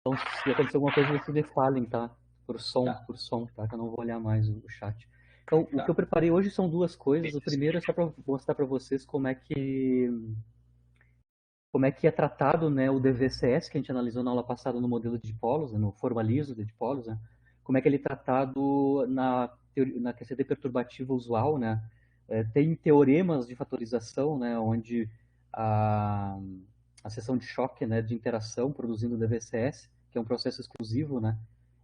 Então, se acontecer alguma coisa, vocês me falem, tá? Tá, Por som, tá? Que eu não vou olhar mais o chat. Então, o que eu tá. preparei hoje são duas coisas. O primeiro é só para mostrar para vocês como é que é tratado, né, o DVCS, que a gente analisou na aula passada no modelo de dipolos, né, no formalismo de dipolos, né? Como é que ele é tratado na QCD perturbativa usual, né? Tem teoremas de fatorização, né, onde a, a seção de choque, né, de interação produzindo o DVCS, que é um processo exclusivo, né,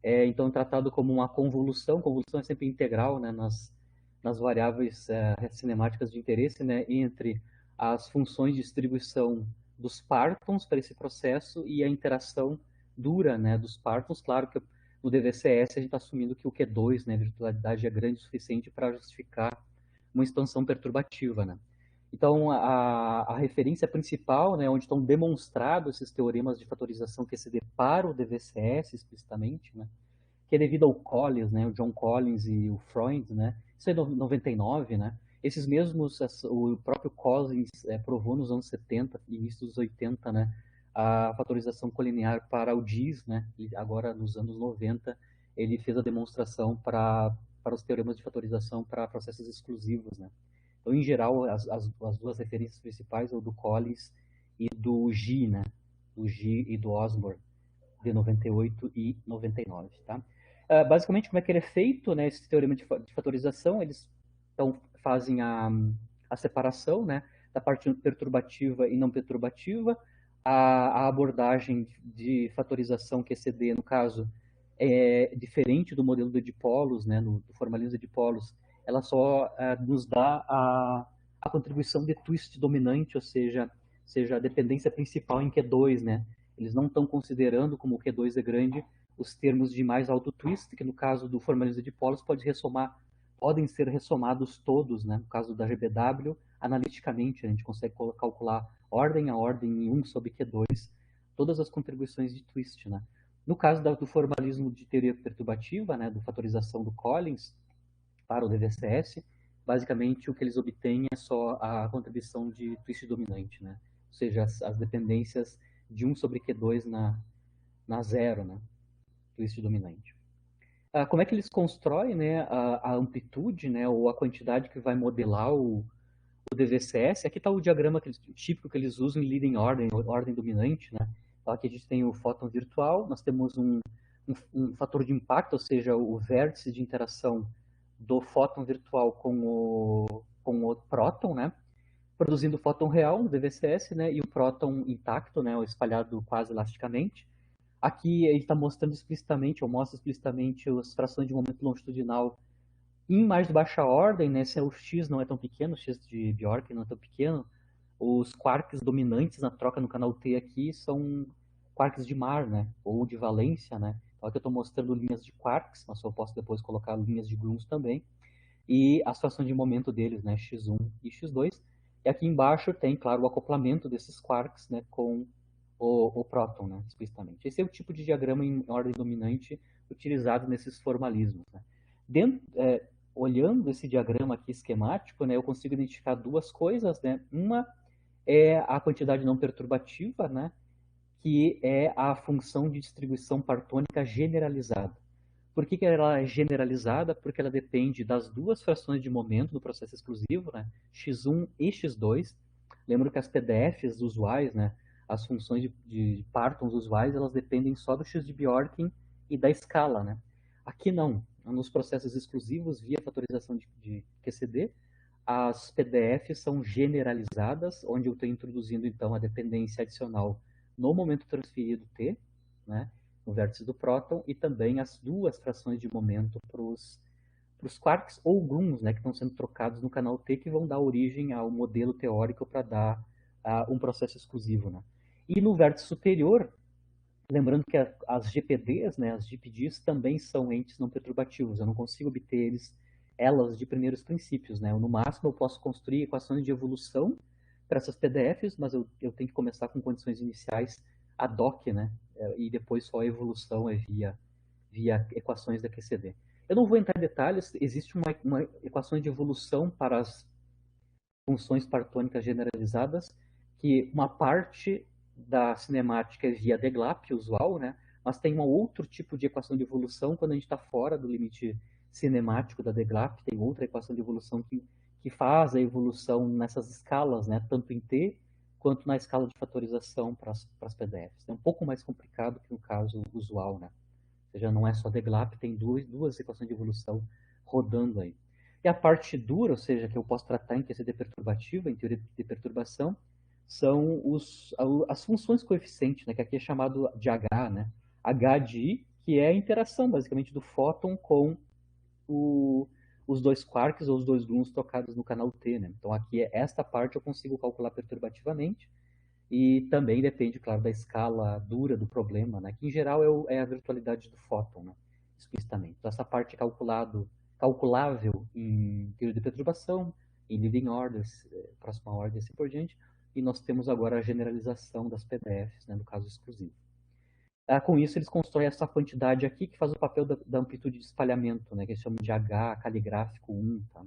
é então tratado como uma convolução. Convolução é sempre integral, né, nas variáveis cinemáticas de interesse, né, entre as funções de distribuição dos partons para esse processo e a interação dura, né, dos partons. Claro que no DVCS a gente está assumindo que o Q2, né, a virtualidade é grande o suficiente para justificar uma expansão perturbativa, né. Então, a referência principal, né, onde estão demonstrados esses teoremas de fatorização QCD para o DVCS explicitamente, né, que é devido ao Collins, né, o John Collins e o Freund, né, isso é 99, né, esses mesmos, o próprio Collins provou nos anos 70 e início dos 80, né, a fatorização colinear para o DIS, né, e agora nos anos 90 ele fez a demonstração para os teoremas de fatorização para processos exclusivos, né. Então, em geral, as duas referências principais, o do Collins e do G, né, do G e do Osborne, de 98 e 99, tá? Basicamente, como é que ele é feito, né, esse teorema de fatorização? Eles então fazem a separação, né, da parte perturbativa e não perturbativa. A abordagem de fatorização QCD, no caso, é diferente do modelo de dipolos, né, do formalismo de dipolos. Ela só nos dá a contribuição de twist dominante, ou seja, a dependência principal em Q2, né? Eles não estão considerando, como o Q2 é grande, os termos de mais alto twist, que no caso do formalismo de dipolos podem ser ressomados todos, né? No caso da GBW, analiticamente, a gente consegue calcular ordem a ordem em 1 sobre Q2, todas as contribuições de twist, né? No caso do formalismo de teoria perturbativa, né, do fatorização do Collins para o DVCS, basicamente o que eles obtêm é só a contribuição de twist dominante, né? Ou seja, as dependências de 1 sobre Q2 na zero, né? Twist dominante. Como é que eles constroem, né, a amplitude, né, ou a quantidade que vai modelar o DVCS? Aqui está o diagrama típico que eles usam em leading ordem, ordem dominante, né? Então, aqui a gente tem o fóton virtual, nós temos um fator de impacto, ou seja, o vértice de interação do fóton virtual com o próton, né? Produzindo o fóton real no DVCS, né? E o próton intacto, né? Ou espalhado quase elasticamente. Aqui ele está mostrando explicitamente, ou mostra explicitamente as frações de momento longitudinal em mais baixa ordem, né? Se o x não é tão pequeno, o x de Bjork não é tão pequeno, os quarks dominantes na troca no canal T aqui são quarks de Mar, né? Ou de valência, né? Então aqui eu estou mostrando linhas de quarks, mas eu posso depois colocar linhas de grooms também, e as frações de momento deles, né? X1 e X2. E aqui embaixo tem, claro, o acoplamento desses quarks, né? Com o próton, né? Explicitamente. Esse é o tipo de diagrama em ordem dominante utilizado nesses formalismos, né? Dentro, olhando esse diagrama aqui esquemático, né, eu consigo identificar duas coisas, né? Uma é a quantidade não perturbativa, né, que é a função de distribuição partônica generalizada. Por que ela é generalizada? Porque ela depende das duas frações de momento do processo exclusivo, né, x1 e x2. Lembro que as PDFs usuais, né, as funções de partons usuais, elas dependem só do x de Bjorken e da escala, né? Aqui não. Nos processos exclusivos, via fatorização de QCD, as PDFs são generalizadas, onde eu estou introduzindo, então, a dependência adicional no momento transferido T, né, no vértice do próton, e também as duas frações de momento para os quarks ou grooms, né, que estão sendo trocados no canal T, que vão dar origem ao modelo teórico para dar um processo exclusivo, né. E no vértice superior, lembrando que as GPDs, né, as GPDs também são entes não perturbativos. Eu não consigo obter elas de primeiros princípios, né? No máximo eu posso construir equações de evolução para essas PDFs, mas eu tenho que começar com condições iniciais ad hoc, né? E depois só a evolução é via equações da QCD. Eu não vou entrar em detalhes, existe uma equação de evolução para as funções partônicas generalizadas, que uma parte da cinemática é via DEGLAP usual, né? mas tem um outro tipo de equação de evolução quando a gente está fora do limite cinemático da DGLAP, tem outra equação de evolução que faz a evolução nessas escalas, né, tanto em T quanto na escala de fatorização para as PDFs. É um pouco mais complicado que no caso usual, né? Ou seja, não é só DGLAP, tem duas equações de evolução rodando aí. E a parte dura, ou seja, que eu posso tratar em QCD perturbativa, em teoria de perturbação, são as funções coeficientes, né, que aqui é chamado de H, né? H de I, que é a interação, basicamente, do fóton com os dois quarks ou os dois gluons tocados no canal T, né? Então, aqui, esta parte eu consigo calcular perturbativamente, e também depende, claro, da escala dura do problema, né? Que em geral é a virtualidade do fóton, né? Explicitamente. Então, essa parte é calculável em teoria de perturbação, em leading orders, próxima ordem e assim por diante. E nós temos agora a generalização das PDFs, né, no caso exclusivo. Com isso, eles constroem essa quantidade aqui que faz o papel da amplitude de espalhamento, né, que eles chamam de H caligráfico 1, tá?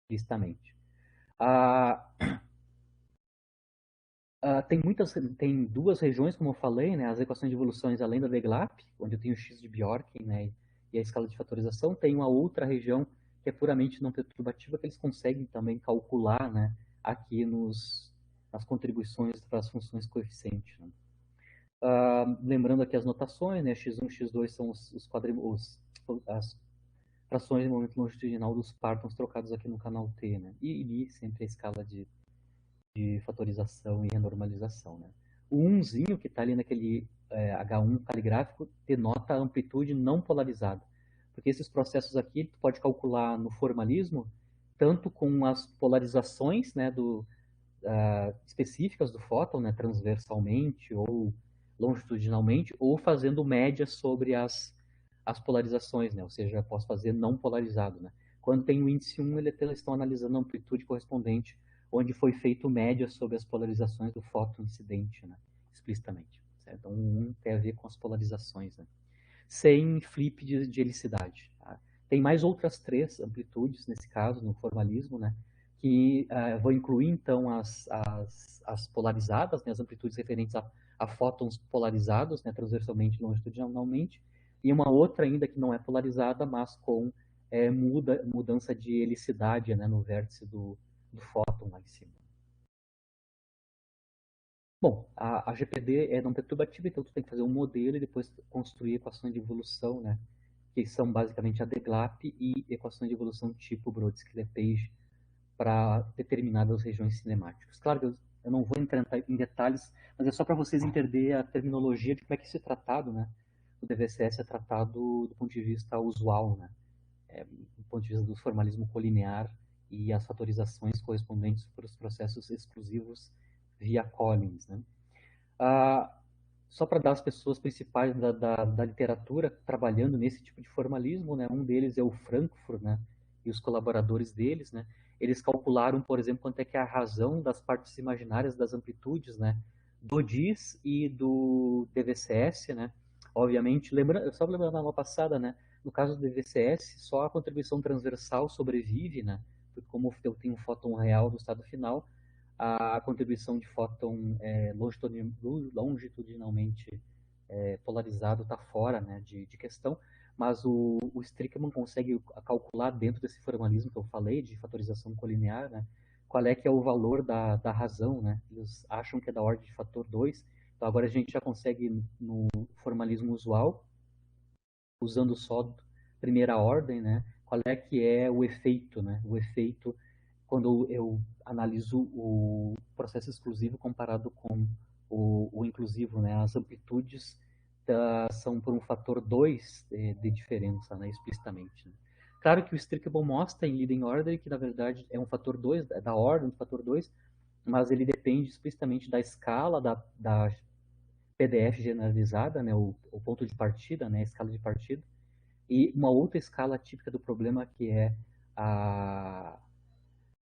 Explicitamente. Ah, tem duas regiões, como eu falei, né, as equações de evoluções além da DGLAP, onde eu tenho o X de Bjorken, né, e a escala de fatorização. Tem uma outra região que é puramente não perturbativa, que eles conseguem também calcular, né, aqui nas contribuições para as funções coeficientes, né. Lembrando aqui as notações, né, x1 e x2 são as frações de momento longitudinal dos partons trocados aqui no canal T, né, e sempre a escala de fatorização e renormalização, né. O 1zinho que está ali naquele H1 caligráfico denota a amplitude não polarizada, porque esses processos aqui tu pode calcular no formalismo tanto com as polarizações, né, específicas do fóton, né, transversalmente ou longitudinalmente, ou fazendo média sobre as polarizações, né, ou seja, eu posso fazer não polarizado, né. Quando tem o índice 1, eles estão analisando a amplitude correspondente, onde foi feito média sobre as polarizações do fóton incidente, né, explicitamente. Certo? Então, o 1 tem a ver com as polarizações, né, sem flip de helicidade. Tá? Tem mais outras três amplitudes, nesse caso, no formalismo, né, que vou incluir, então, as polarizadas, né, as amplitudes referentes a fótons polarizados, né, transversalmente e longitudinalmente, e uma outra ainda que não é polarizada, mas com mudança de helicidade, né, no vértice do fóton lá em cima. Bom, a GPD é não perturbativa, então tu tem que fazer um modelo e depois construir equações de evolução, né, que são basicamente a DGLAP e equações de evolução tipo Brodsky-Lepage para determinadas regiões cinemáticas. Claro que eu não vou entrar em detalhes, mas é só para vocês entenderem a terminologia de como é que esse tratado, né, o DVCS é tratado do ponto de vista usual, né, do ponto de vista do formalismo colinear e as fatorizações correspondentes para os processos exclusivos via Collins, né. Ah, só para dar as pessoas principais da literatura trabalhando nesse tipo de formalismo, né? Um deles é o Frankfurt, né? E os colaboradores deles, né? Eles calcularam, por exemplo, quanto é que é a razão das partes imaginárias das amplitudes, né? Do DIS e do DVCS, né? Obviamente, só lembrando na aula passada, né? No caso do DVCS, só a contribuição transversal sobrevive, né? Porque como eu tenho um fóton real no estado final, a contribuição de fóton longitudinalmente polarizado está fora, né, de questão, mas o Strickman consegue calcular dentro desse formalismo que eu falei, de fatorização colinear, né, qual é que é o valor da razão, né, eles acham que é da ordem de fator 2, então agora a gente já consegue, no formalismo usual, usando só primeira ordem, né, qual é que é o efeito, né, o efeito quando eu analiso o processo exclusivo comparado com o inclusivo, né? As amplitudes são por um fator 2 de diferença, né? Explicitamente. Né? Claro que o Strickman mostra em leading order que, na verdade, é um fator 2, da ordem do fator 2, mas ele depende explicitamente da escala da PDF generalizada, né? O ponto de partida, né? A escala de partida. E uma outra escala típica do problema que é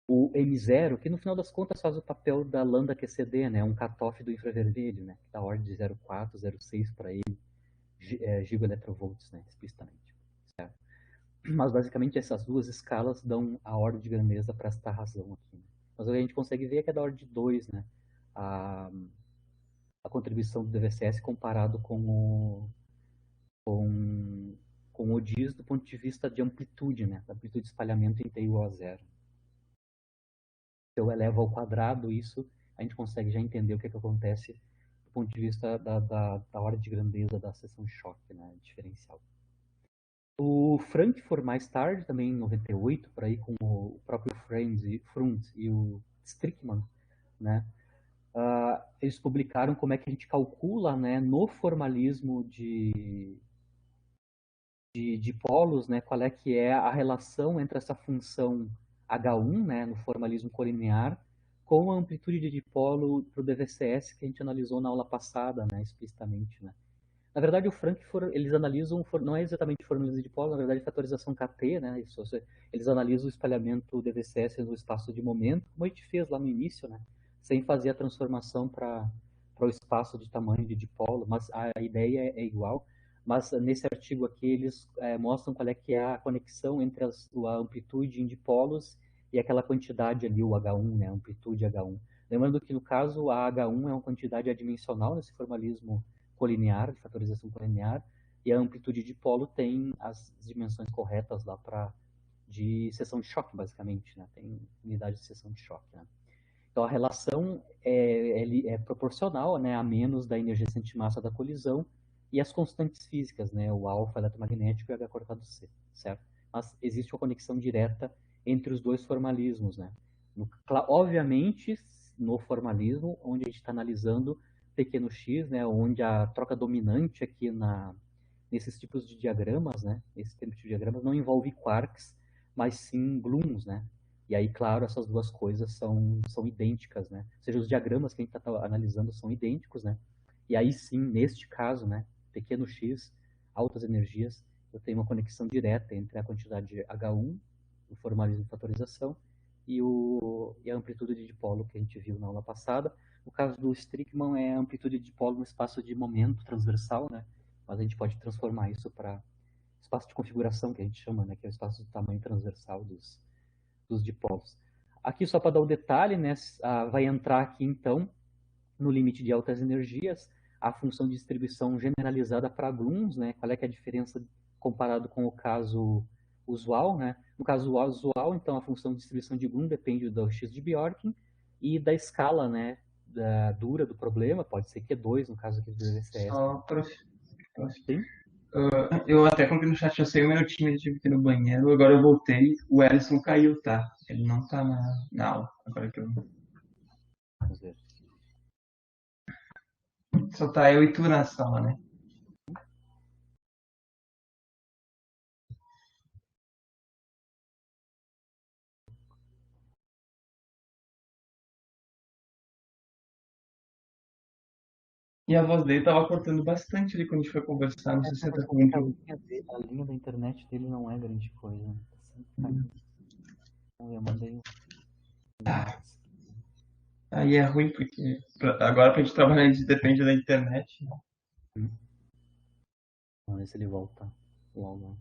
o M0, que no final das contas faz o papel da lambda QCD, né, um cutoff do infravermelho, né, da ordem de 0,4, 0,6 para ele, gigaelectrovolts, né, explicitamente. Certo? Mas basicamente essas duas escalas dão a ordem de grandeza para esta razão aqui. Né? Mas o que a gente consegue ver é que é da ordem de 2, né, a contribuição do DVCS comparado com o DIS do ponto de vista de amplitude, né? Da amplitude de espalhamento em T igual a zero. Se eu elevo ao quadrado isso, a gente consegue já entender o que acontece do ponto de vista da ordem de grandeza da seção de choque, né? Diferencial. O Frankfurt, mais tarde, também em 98, por aí, com o próprio Frunz e o Strickman, né? Eles publicaram como é que a gente calcula, né, no formalismo de polos, né, qual é que é a relação entre essa função H1, né, no formalismo colinear, com a amplitude de dipolo para o DVCS que a gente analisou na aula passada, né, explicitamente, né. Na verdade, o Frankfurt, eles analisam, não é exatamente formalismo de dipolo, na verdade, fatorização KT, né, eles analisam o espalhamento DVCS no espaço de momento, como a gente fez lá no início, né, sem fazer a transformação para o espaço de tamanho de dipolo, mas a ideia é igual. Mas nesse artigo aqui eles mostram qual é que é a conexão entre a amplitude em dipolos e aquela quantidade ali, o H1, né, a amplitude H1. Lembrando que no caso a H1 é uma quantidade adimensional nesse formalismo colinear, de fatorização colinear, e a amplitude de dipolo tem as dimensões corretas lá de seção de choque, basicamente, né, tem unidade de seção de choque, né. Então a relação é proporcional, né, a menos da energia ciento-massa da colisão e as constantes físicas, né, o alfa eletromagnético e o H cortado C, certo? Mas existe uma conexão direta entre os dois formalismos, né? Obviamente, no formalismo, onde a gente está analisando pequeno x, né, onde a troca dominante aqui nesses tipos de diagramas, né, esses tipos de diagramas não envolve quarks, mas sim gluons, né? E aí, claro, essas duas coisas são idênticas, né? Ou seja, os diagramas que a gente está analisando são idênticos, né? E aí sim, neste caso, né, pequeno x, altas energias, eu tenho uma conexão direta entre a quantidade de H1, o formalismo de fatorização, e a amplitude de dipolo que a gente viu na aula passada. No caso do Strickman, é a amplitude de dipolo no espaço de momento transversal, né? Mas a gente pode transformar isso para espaço de configuração, que a gente chama, né? Que é o espaço de tamanho transversal dos dipolos. Aqui, só para dar um detalhe, né, vai entrar aqui, então, no limite de altas energias, a função de distribuição generalizada para gluons, né, qual é que é a diferença comparado com o caso usual, né? No caso usual, então, a função de distribuição de Gluon depende do x de Bjorken e da escala, né, da dura do problema, pode ser Q2, no caso aqui do DVCS. Só, Né? prof. Sim? Eu até coloquei no chat, eu sei um minutinho, eu tive que ir no banheiro, agora eu voltei, o Ellison caiu, tá? Ele não tá na aula, agora que eu... Vamos ver. Só tá eu e tu na sala, né? E a voz dele tava cortando bastante ali quando a gente foi conversar, não sei se Não, você tá mas com como é que algum... a linha da internet dele não é grande coisa, né? Tá sempre caindo. Eu mandei um Tá. WhatsApp. Aí é ruim, porque agora pra gente trabalhar a gente depende da internet. Vamos ver se ele volta logo.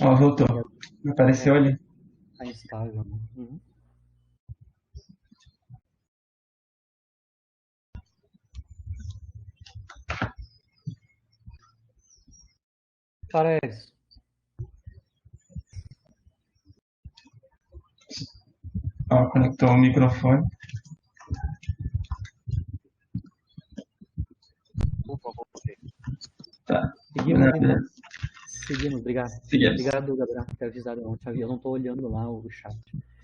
Ó, voltou. Apareceu ali. Tá instável, né? Uhum. Parece. Ó, conectou o microfone. Opa, voltei. Tá. Seguimos, então? Beleza. Seguimos, obrigado. Seguimos. Obrigado, Gabriel, por ter avisado. Eu não estou olhando lá o chat.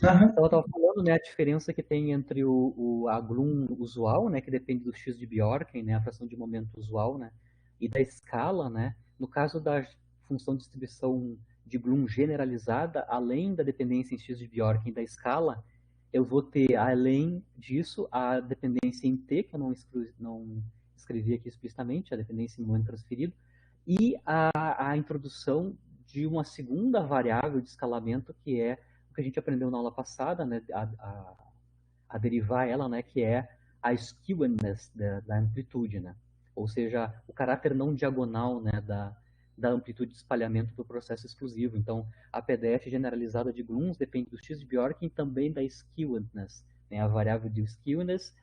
Aham. Então, eu estava falando, né, a diferença que tem entre a Gloom usual, né, que depende do x de Bjorken, né, a fração de momento usual, né, e da escala, né. No caso da função de distribuição de Gloom generalizada, além da dependência em x de Bjorken da escala, eu vou ter, além disso, a dependência em t, que eu não escrevi aqui explicitamente, a dependência em momento transferido, e a introdução de uma segunda variável de escalamento, que é o que a gente aprendeu na aula passada, né, a derivar ela, né, que é a skewedness da amplitude, né? Ou seja, o caráter não diagonal, né, da amplitude de espalhamento do processo exclusivo. Então, a PDF generalizada de Grooms depende do X de Bjorken e também da skewedness, né, a variável de skewedness.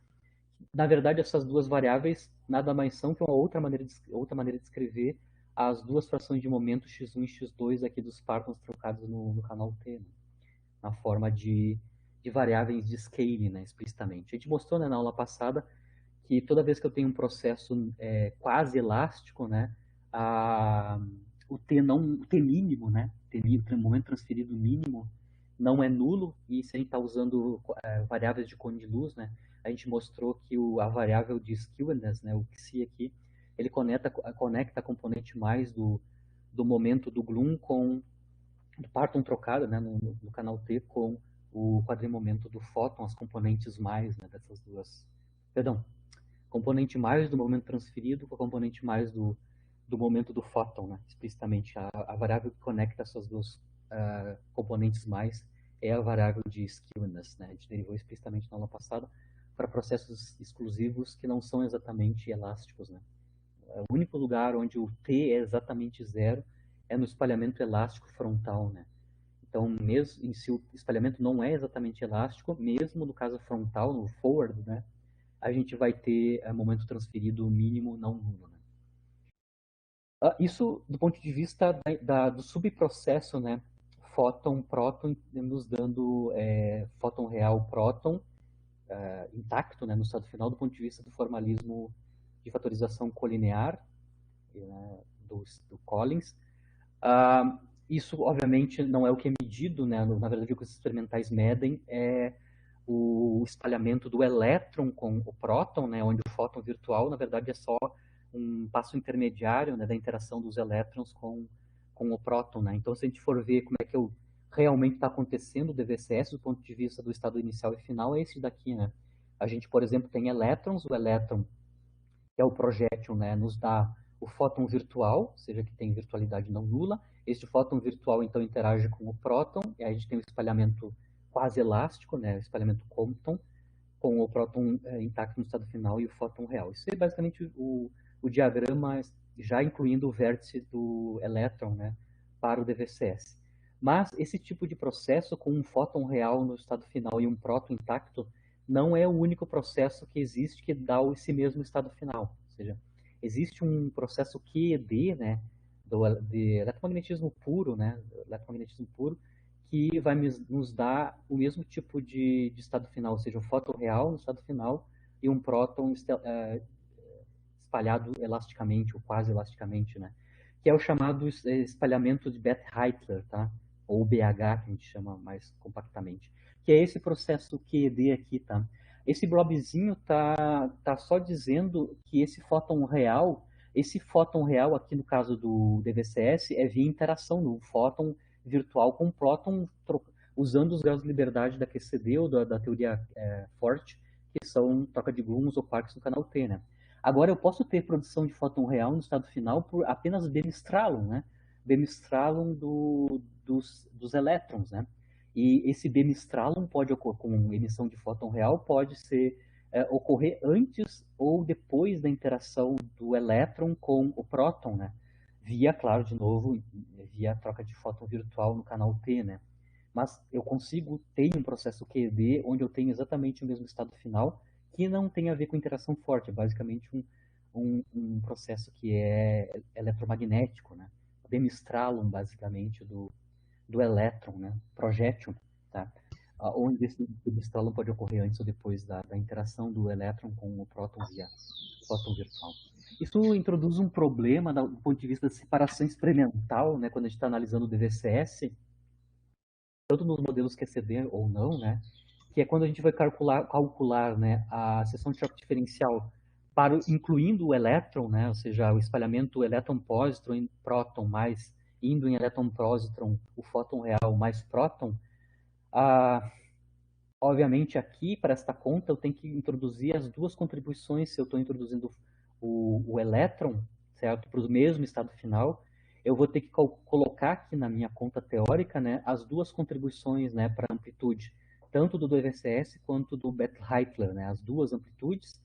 Na verdade, essas duas variáveis nada mais são que uma outra maneira de escrever as duas frações de momento x1 e x2 aqui dos partons trocados no canal T, né, na forma de variáveis de scale, né, explicitamente. A gente mostrou, né, na aula passada que toda vez que eu tenho um processo quase elástico, né, o T mínimo, né, o momento transferido mínimo, não é nulo, e se a gente está usando variáveis de cone de luz, né, a gente mostrou que a variável de skewedness, né, o Xi aqui, ele conecta a componente mais do momento do Gloom com do parton trocado, né, no canal T com o quadrimomento do fóton, as componentes mais, né, dessas duas. Perdão, componente mais do momento transferido com a componente mais do momento do fóton, né, explicitamente. A variável que conecta essas duas componentes mais é a variável de skewness, né, a gente derivou explicitamente na aula passada para processos exclusivos que não são exatamente elásticos, né. O único lugar onde o T é exatamente zero é no espalhamento elástico frontal, né. Então, mesmo se o espalhamento não é exatamente elástico, mesmo no caso frontal, no forward, né, a gente vai ter momento transferido mínimo não nulo, né. Isso do ponto de vista do subprocesso, né, fóton, próton, nos dando fóton real, próton, intacto, né, no estado final, do ponto de vista do formalismo de fatorização colinear, né, do Collins. Isso, obviamente, não é o que é medido, né, na verdade, o que os experimentais medem é o espalhamento do elétron com o próton, né, onde o fóton virtual, na verdade, é só um passo intermediário, né, da interação dos elétrons com o próton, né. Então, se a gente for ver como é que realmente está acontecendo o DVCS do ponto de vista do estado inicial e final, é esse daqui, né. A gente, por exemplo, tem elétrons, o elétron, que é o projétil, né, nos dá o fóton virtual, ou seja, que tem virtualidade não nula. Este fóton virtual, então, interage com o próton, e aí a gente tem o espalhamento quase elástico, né, o espalhamento Compton, com o próton intacto no estado final e o fóton real. Isso é basicamente o diagrama, já incluindo o vértice do elétron, né, para o DVCS. Mas esse tipo de processo, com um fóton real no estado final e um próton intacto, não é o único processo que existe que dá esse mesmo estado final. Ou seja, existe um processo QED, né, de eletromagnetismo puro, né, eletromagnetismo puro, que vai nos dar o mesmo tipo de estado final, ou seja, um fóton real no estado final e um próton espalhado elasticamente, ou quase elasticamente, né? Que é o chamado espalhamento de Bethe-Heitler, tá? Ou BH, que a gente chama mais compactamente. Que é esse processo QED aqui, tá? Esse blobzinho tá só dizendo que esse fóton real aqui no caso do DVCS, é via interação no fóton virtual com próton, usando os graus de liberdade da QCD ou da teoria forte, que são troca de gluons ou quarks no canal T, né? Agora, eu posso ter produção de fóton real no estado final por apenas Bemistralum, né? Bemistralum dos elétrons, né? E esse Bemistralum pode ocorrer com emissão de fóton real, pode ocorrer antes ou depois da interação do elétron com o próton, né? Via, claro, de novo, via troca de fóton virtual no canal T, né? Mas eu consigo ter um processo QED onde eu tenho exatamente o mesmo estado final, que não tem a ver com interação forte, é basicamente um processo que é eletromagnético, né? Demistralum, basicamente, do elétron, né? Projétil, tá? Onde esse demistralum pode ocorrer antes ou depois da interação do elétron com o próton via fóton virtual. Isso introduz um problema do ponto de vista da separação experimental, né? Quando a gente está analisando o DVCS, tanto nos modelos QCD ou não, né? Que é quando a gente vai calcular, né, a seção de choque diferencial incluindo o elétron, né, ou seja, o espalhamento elétron-pósitron em próton mais indo em elétron-pósitron, o fóton real mais próton. Obviamente aqui, para esta conta, eu tenho que introduzir as duas contribuições, se eu estou introduzindo o elétron, certo, para o mesmo estado final, eu vou ter que colocar aqui na minha conta teórica, né, as duas contribuições, né, para a amplitude, tanto do DVCS quanto do Bethe-Heitler, né, as duas amplitudes,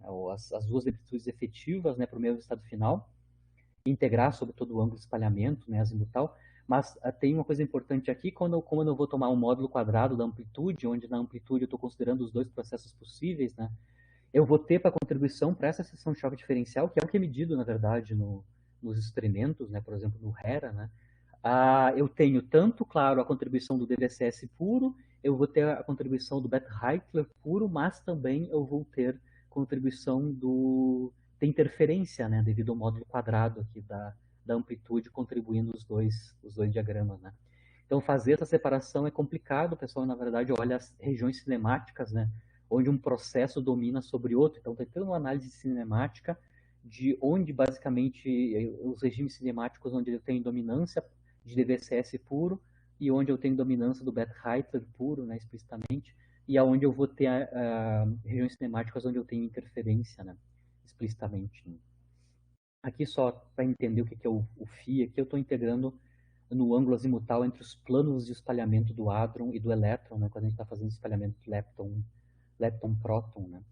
ou as duas amplitudes efetivas, né, para o mesmo estado final. integrar sobre todo o ângulo de espalhamento, né, azimutal, mas tem uma coisa importante aqui, como eu vou tomar um módulo quadrado da amplitude, onde na amplitude eu estou considerando os dois processos possíveis, né, eu vou ter para contribuição para essa seção de choque diferencial, que é o que é medido, na verdade, nos experimentos, né, por exemplo, no HERA, né, eu tenho tanto, claro, a contribuição do DVSS puro, eu vou ter a contribuição do Bethe-Heitler puro, mas também eu vou ter contribuição da interferência, né, devido ao módulo quadrado aqui da amplitude, contribuindo os dois diagramas, né. Então, fazer essa separação é complicado, o pessoal, na verdade, olha as regiões cinemáticas, né, onde um processo domina sobre outro. Então, tem toda uma análise cinemática de onde, basicamente, os regimes cinemáticos onde eu tenho dominância de DVSS puro e onde eu tenho dominância do Bethe-Heitler puro, né, explicitamente, e aonde eu vou ter regiões cinemáticas onde eu tenho interferência, né, explicitamente. Né. Aqui só para entender o que é o Φ, aqui eu estou integrando no ângulo azimutal entre os planos de espalhamento do hadron e do elétron, né, quando a gente está fazendo espalhamento lepton-próton, né?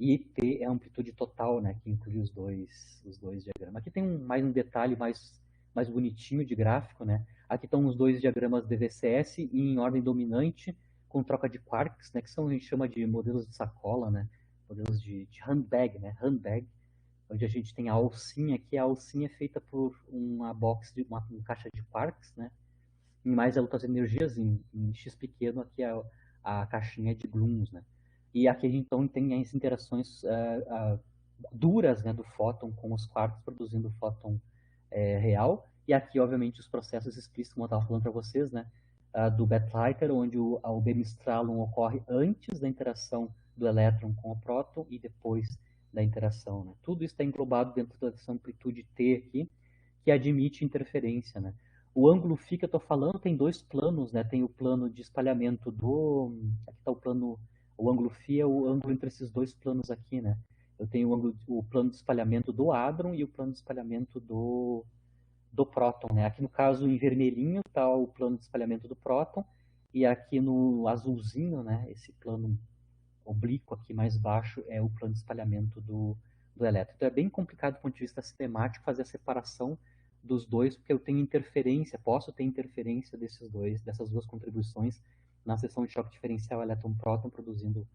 E T é a amplitude total, né, que inclui os dois diagramas. Aqui tem mais um detalhe mais bonitinho de gráfico, né? Aqui estão os dois diagramas DVCS em ordem dominante, com troca de quarks, né, que são, a gente chama de modelos de sacola, né? Modelos de handbag, né? Handbag, onde a gente tem a alcinha, que a alcinha é feita por uma caixa de quarks, né? Em mais altas energias, em x pequeno, aqui é a caixinha de gluons, né? E aqui a gente então tem as interações duras, né, do fóton com os quarks produzindo o fóton real. E aqui, obviamente, os processos explícitos, como eu estava falando para vocês, né, do Bethe-Heitler, onde o Beam-Stralon ocorre antes da interação do elétron com o próton e depois da interação. Né? Tudo isso está englobado dentro dessa amplitude T aqui, que admite interferência. Né? O ângulo φ que eu estou falando tem dois planos, né? Tem o plano de espalhamento do... Aqui está o ângulo φ é o ângulo entre esses dois planos aqui, né? Eu tenho o plano de espalhamento do hadron e o plano de espalhamento do próton, né? Aqui no caso, em vermelhinho, está o plano de espalhamento do próton, e aqui no azulzinho, né? Esse plano oblíquo aqui mais baixo é o plano de espalhamento do elétron. Então é bem complicado do ponto de vista sistemático fazer a separação dos dois, porque eu tenho interferência, posso ter interferência dessas duas contribuições na seção de choque diferencial elétron-próton produzindo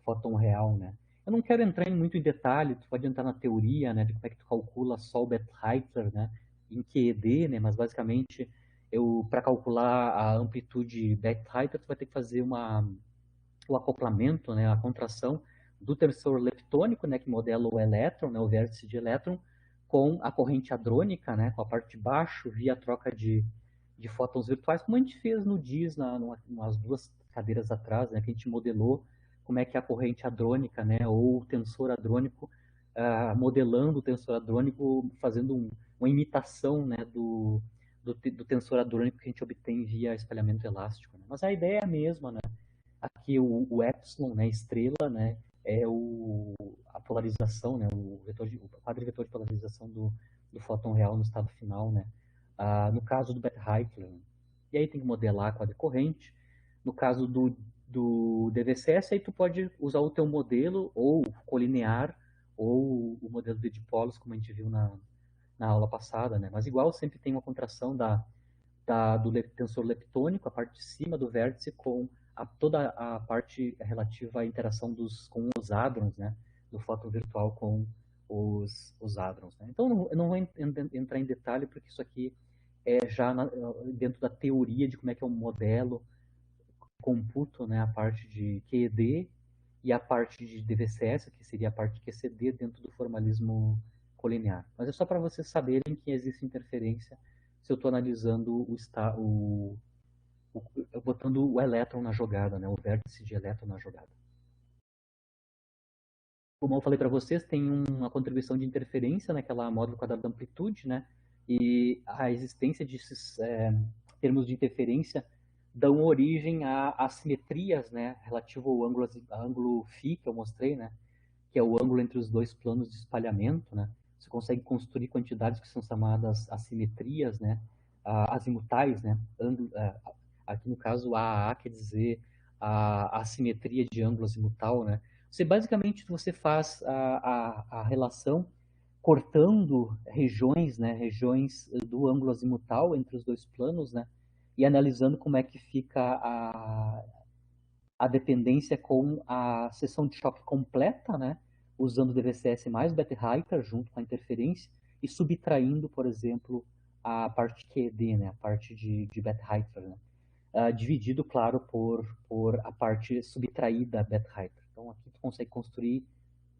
fóton real, né? Eu não quero entrar muito em detalhe, tu pode entrar na teoria, né, de como é que tu calcula só o Bethe-Heitler, né, em QED, né, mas basicamente para calcular a amplitude Bethe-Heitler, tu vai ter que fazer o acoplamento, né, a contração do tensor leptônico, né, que modela o elétron, né, o vértice de elétron, com a corrente hadrônica, né, com a parte de baixo, via troca de fótons virtuais, como a gente fez no DIS, umas duas cadeiras atrás, né, que a gente modelou como é que é a corrente hadrônica, né, ou o tensor hadrônico, modelando o tensor hadrônico, fazendo uma imitação, né, do tensor hadrônico que a gente obtém via espalhamento elástico. Né? Mas a ideia é a mesma, né? Aqui o epsilon, né, estrela, né, é a polarização, né, o quadro vetor de polarização do fóton real no estado final, né, no caso do Bethe-Heitler. E aí tem que modelar a quadra corrente. No caso do DVCS, aí tu pode usar o teu modelo, ou colinear, ou o modelo de dipolos, como a gente viu na aula passada, né, mas igual sempre tem uma contração do tensor leptônico, a parte de cima do vértice, com toda a parte relativa à interação com os hadrons, né, do fóton virtual com os hadrons. Né? Então, eu não vou entrar em detalhe, porque isso aqui é já dentro da teoria de como é que é um modelo, computo, né, a parte de QED e a parte de DVCS, que seria a parte de QCD, dentro do formalismo colinear. Mas é só para vocês saberem que existe interferência se eu estou analisando botando o elétron na jogada, né, o vértice de elétron na jogada. Como eu falei para vocês, tem uma contribuição de interferência naquela módulo quadrado da amplitude, né, e a existência desses termos de interferência dão origem a assimetrias, né, relativo ao ângulo φ que eu mostrei, né, que é o ângulo entre os dois planos de espalhamento, né. Você consegue construir quantidades que são chamadas assimetrias, né, azimutais, né, aqui no caso AAA quer dizer a assimetria de ângulo azimutal, né. Basicamente você faz a relação cortando regiões, né, regiões do ângulo azimutal entre os dois planos, né, e analisando como é que fica a dependência com a seção de choque completa, né, usando o DVCS mais Bethe-Heiter junto com a interferência e subtraindo, por exemplo, a parte QED, né, a parte de Bethe-Heiter, né, dividido, claro, por a parte subtraída Bethe-Heiter. Então aqui tu consegue construir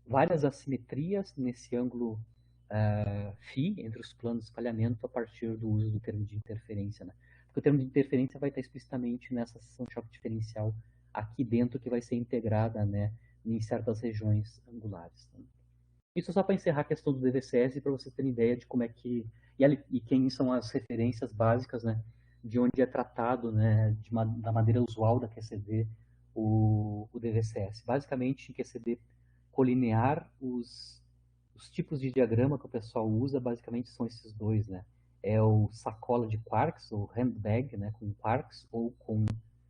várias assimetrias nesse ângulo φ entre os planos de espalhamento a partir do uso do termo de interferência, né? Porque o termo de interferência vai estar explicitamente nessa seção de choque diferencial aqui dentro que vai ser integrada, né, em certas regiões angulares. Né? Isso só para encerrar a questão do DVCS para vocês terem ideia de como é que e quem são as referências básicas, né, de onde é tratado, né, da maneira usual da QCD o DVCS. Basicamente, em QCD colinear, os tipos de diagrama que o pessoal usa basicamente são esses dois, né? É o sacola de quarks, ou handbag, né, com quarks, ou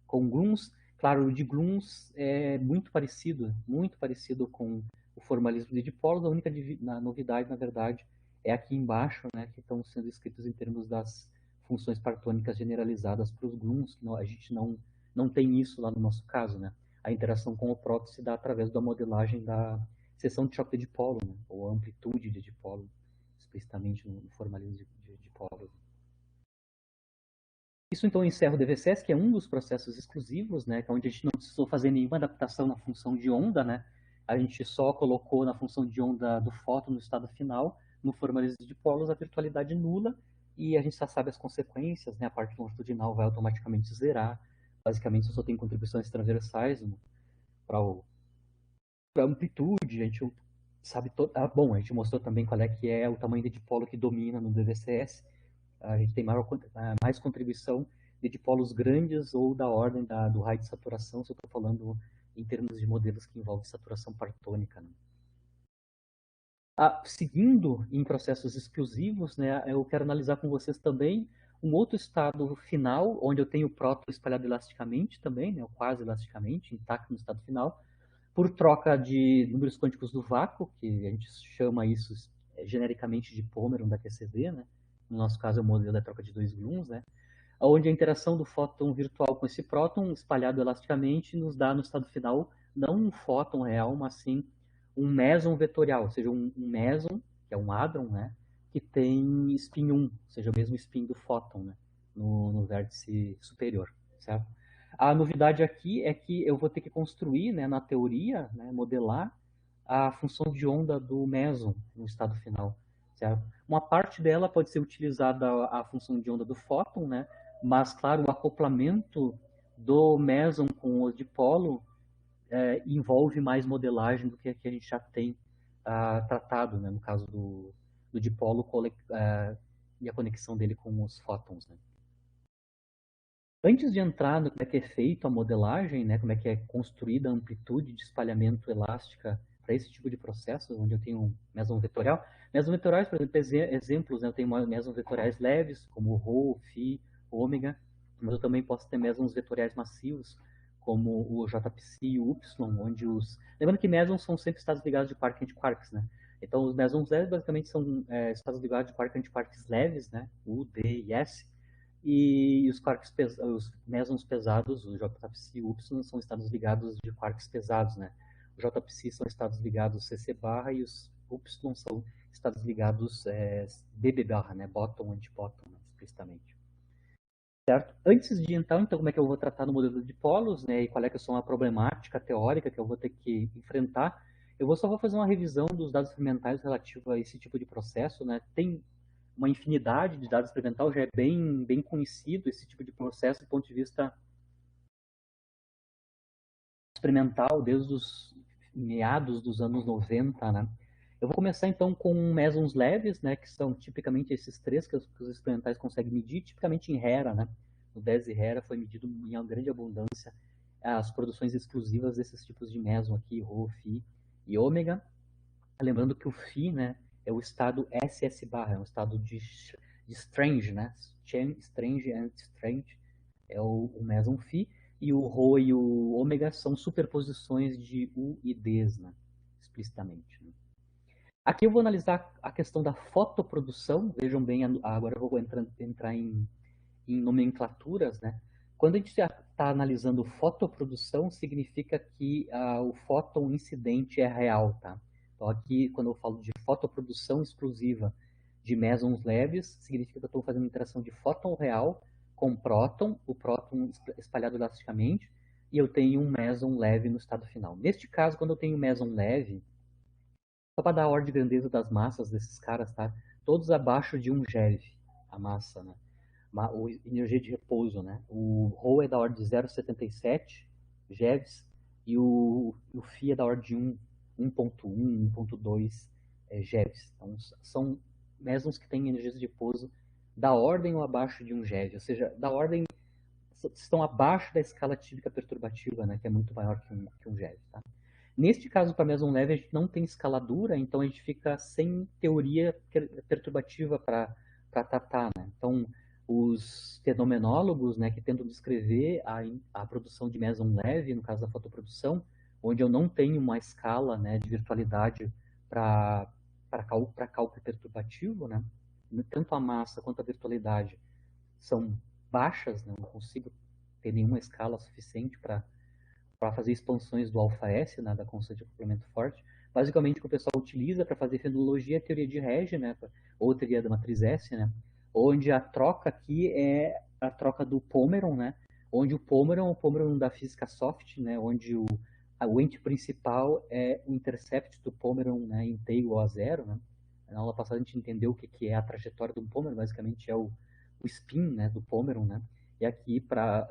com gluons. Claro, o de gluons é muito parecido com o formalismo de dipolos. A única novidade, na verdade, é aqui embaixo, né, que estão sendo escritos em termos das funções partônicas generalizadas para os gluons, que a gente não tem isso lá no nosso caso, né? A interação com o próton se dá através da modelagem da seção de choque de dipolo, né? Ou amplitude de dipolo, explicitamente no formalismo de dipolo. Isso então encerra o DVCS, que é um dos processos exclusivos, né, que é onde a gente não precisou fazer nenhuma adaptação na função de onda, né? A gente só colocou na função de onda do fóton no estado final, no formalismo de dipolos, a virtualidade nula, e a gente já sabe as consequências, né? A parte longitudinal vai automaticamente zerar. Basicamente, só tem contribuições transversais para a amplitude, a gente sabe todo. Bom, a gente mostrou também qual é que é o tamanho de dipolo que domina no DVCS. A gente tem mais contribuição de dipolos grandes ou da ordem do raio de saturação, se eu estou falando em termos de modelos que envolvem saturação partônica. Né? Seguindo em processos exclusivos, né, eu quero analisar com vocês também um outro estado final, onde eu tenho o próton espalhado elasticamente também, né, ou quase elasticamente, intacto no estado final, por troca de números quânticos do vácuo, que a gente chama isso genericamente de Pomeron da QCD, né? No nosso caso é o modelo da troca de dois gluons, né? Onde a interação do fóton virtual com esse próton espalhado elasticamente nos dá no estado final não um fóton real, mas sim um meson vetorial, ou seja, um meson, que é um hadron, né? Que tem spin 1, ou seja, o mesmo spin do fóton, né? No vértice superior, certo? A novidade aqui é que eu vou ter que construir, né, na teoria, né, modelar a função de onda do meson no estado final, certo? Uma parte dela pode ser utilizada a função de onda do fóton, né, mas, claro, o acoplamento do meson com o dipolo envolve mais modelagem do que a gente já tem tratado, né, no caso do dipolo e a conexão dele com os fótons, né. Antes de entrar no como é que é feito a modelagem, né, como é que é construída a amplitude de espalhamento elástica para esse tipo de processo, onde eu tenho um meson vetorial. Meson vetoriais, por exemplo, exemplos, né, eu tenho meson vetoriais leves, como Rho, Φ, ômega, mas eu também posso ter mesons vetoriais massivos, como o JPC e o Y, onde os... Lembrando que mesons são sempre estados ligados de quark antiquarks, né? Então, os mesons leves basicamente são estados ligados de quark antiquarks leves, né? U, D e S, e os mesons pesados, o JPC e o Y, são estados ligados de quarks pesados, né? O JPC são estados ligados CC barra e os Y são estados ligados BB barra, né? Bottom, anti-bottom, né? Explicitamente. Certo? Antes de então, como é que eu vou tratar no modelo de polos, né? E qual é que são a problemática teórica que eu vou ter que enfrentar, eu só vou fazer uma revisão dos dados experimentais relativos a esse tipo de processo, né? Tem uma infinidade de dados experimentais, já é bem conhecido esse tipo de processo do ponto de vista experimental desde os meados dos anos 90, né? Eu vou começar então com mesons leves, né, que são tipicamente esses três que os experimentais conseguem medir, tipicamente em Hera, né? No 10 e Hera foi medido em grande abundância as produções exclusivas desses tipos de meson aqui, Rho, Φ e ômega. Lembrando que o Φ, né, é o estado SS barra, é um estado de strange, né? Strange and strange é o meson Φ, e o Rho e o ômega são superposições de U e Ds, né? Explicitamente. Né? Aqui eu vou analisar a questão da fotoprodução. Vejam bem, agora eu vou entrar em nomenclaturas, né? Quando a gente está analisando fotoprodução, significa que o fóton incidente é real, tá? Então aqui, quando eu falo de fotoprodução exclusiva de mesons leves, significa que eu estou fazendo interação de fóton real com próton, o próton espalhado elasticamente, e eu tenho um meson leve no estado final. Neste caso, quando eu tenho meson leve, só para dar a ordem de grandeza das massas desses caras, tá? Todos abaixo de 1 GeV, a massa, né? O energia de repouso, né? O Rho é da ordem de 0,77 GeVs e o Φ é da ordem de 1.1, 1.2 GeVs. Então, são mesons que têm energias de repouso da ordem ou abaixo de 1 GeV, ou seja, da ordem estão abaixo da escala típica perturbativa, né, que é muito maior que um GeV. Tá? Neste caso, para meson leve, a gente não tem escaladura, então a gente fica sem teoria perturbativa para tratar. Né? Então, os fenomenólogos, né, que tentam descrever a produção de meson leve, no caso da fotoprodução, onde eu não tenho uma escala, né, de virtualidade para cálculo perturbativo, né? Tanto a massa quanto a virtualidade são baixas, né? Não consigo ter nenhuma escala suficiente para fazer expansões do alfa-S, né, da constante de acoplamento forte. Basicamente, o que o pessoal utiliza para fazer fenomenologia é a teoria de Rege, né, ou teoria da matriz S, né, onde a troca aqui é a troca do Pomeron, né, onde o Pomeron da física soft, né, onde o ente principal é o intercept do Pomeron, né, em t igual a zero, né. Na aula passada a gente entendeu o que é a trajetória do Pomeron, basicamente é o spin, né, do Pomeron, né, e aqui,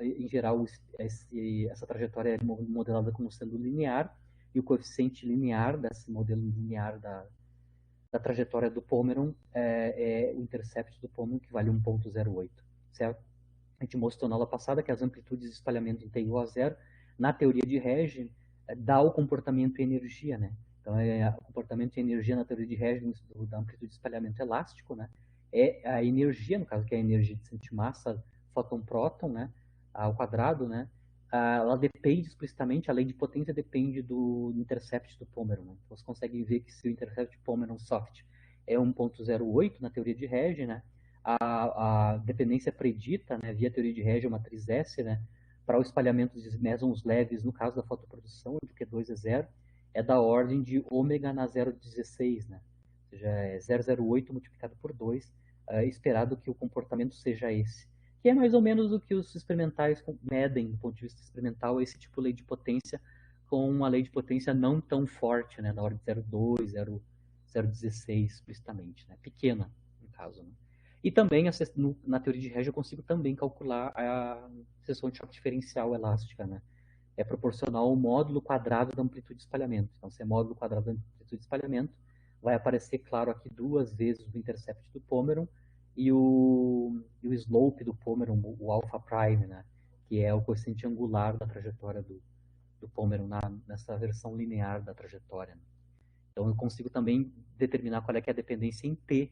em geral, essa trajetória é modelada como sendo linear, e o coeficiente linear desse modelo linear da trajetória do Pomeron é o intercept do Pomeron, que vale 1.08, certo? A gente mostrou na aula passada que as amplitudes de espalhamento em t igual a zero, na teoria de Rege, dá o comportamento e energia, né? Então, o comportamento e energia na teoria de Rege da amplitude de espalhamento elástico, né? É a energia, no caso, que é a energia de centimassa fóton-próton, né? Ao quadrado, né? Ela depende explicitamente, a lei de potência depende do intercept do Pomeron. Né? Então, você consegue ver que se o intercept Pomeron soft é 1.08 na teoria de Rege, né? A dependência predita, né, via teoria de Rege, matriz S, né, para o espalhamento de mesons leves, no caso da fotoprodução, onde o Q2 é zero, é da ordem de ômega na 0,16, né? Ou seja, é 0,08 multiplicado por 2, esperado que o comportamento seja esse. Que é mais ou menos o que os experimentais medem, do ponto de vista experimental, esse tipo de lei de potência, com uma lei de potência não tão forte, né, da ordem de 0,2, 0,16, explicitamente, né? Pequena, no caso, né? E também, na teoria de Rege, eu consigo também calcular a seção de choque diferencial elástica, né? É proporcional ao módulo quadrado da amplitude de espalhamento. Então, se é módulo quadrado da amplitude de espalhamento, vai aparecer, claro, aqui duas vezes o intercept do Pomeron e o slope do Pomeron, o alpha prime, né? Que é o coeficiente angular da trajetória do Pomeron nessa versão linear da trajetória. Né? Então, eu consigo também determinar qual é, que é a dependência em T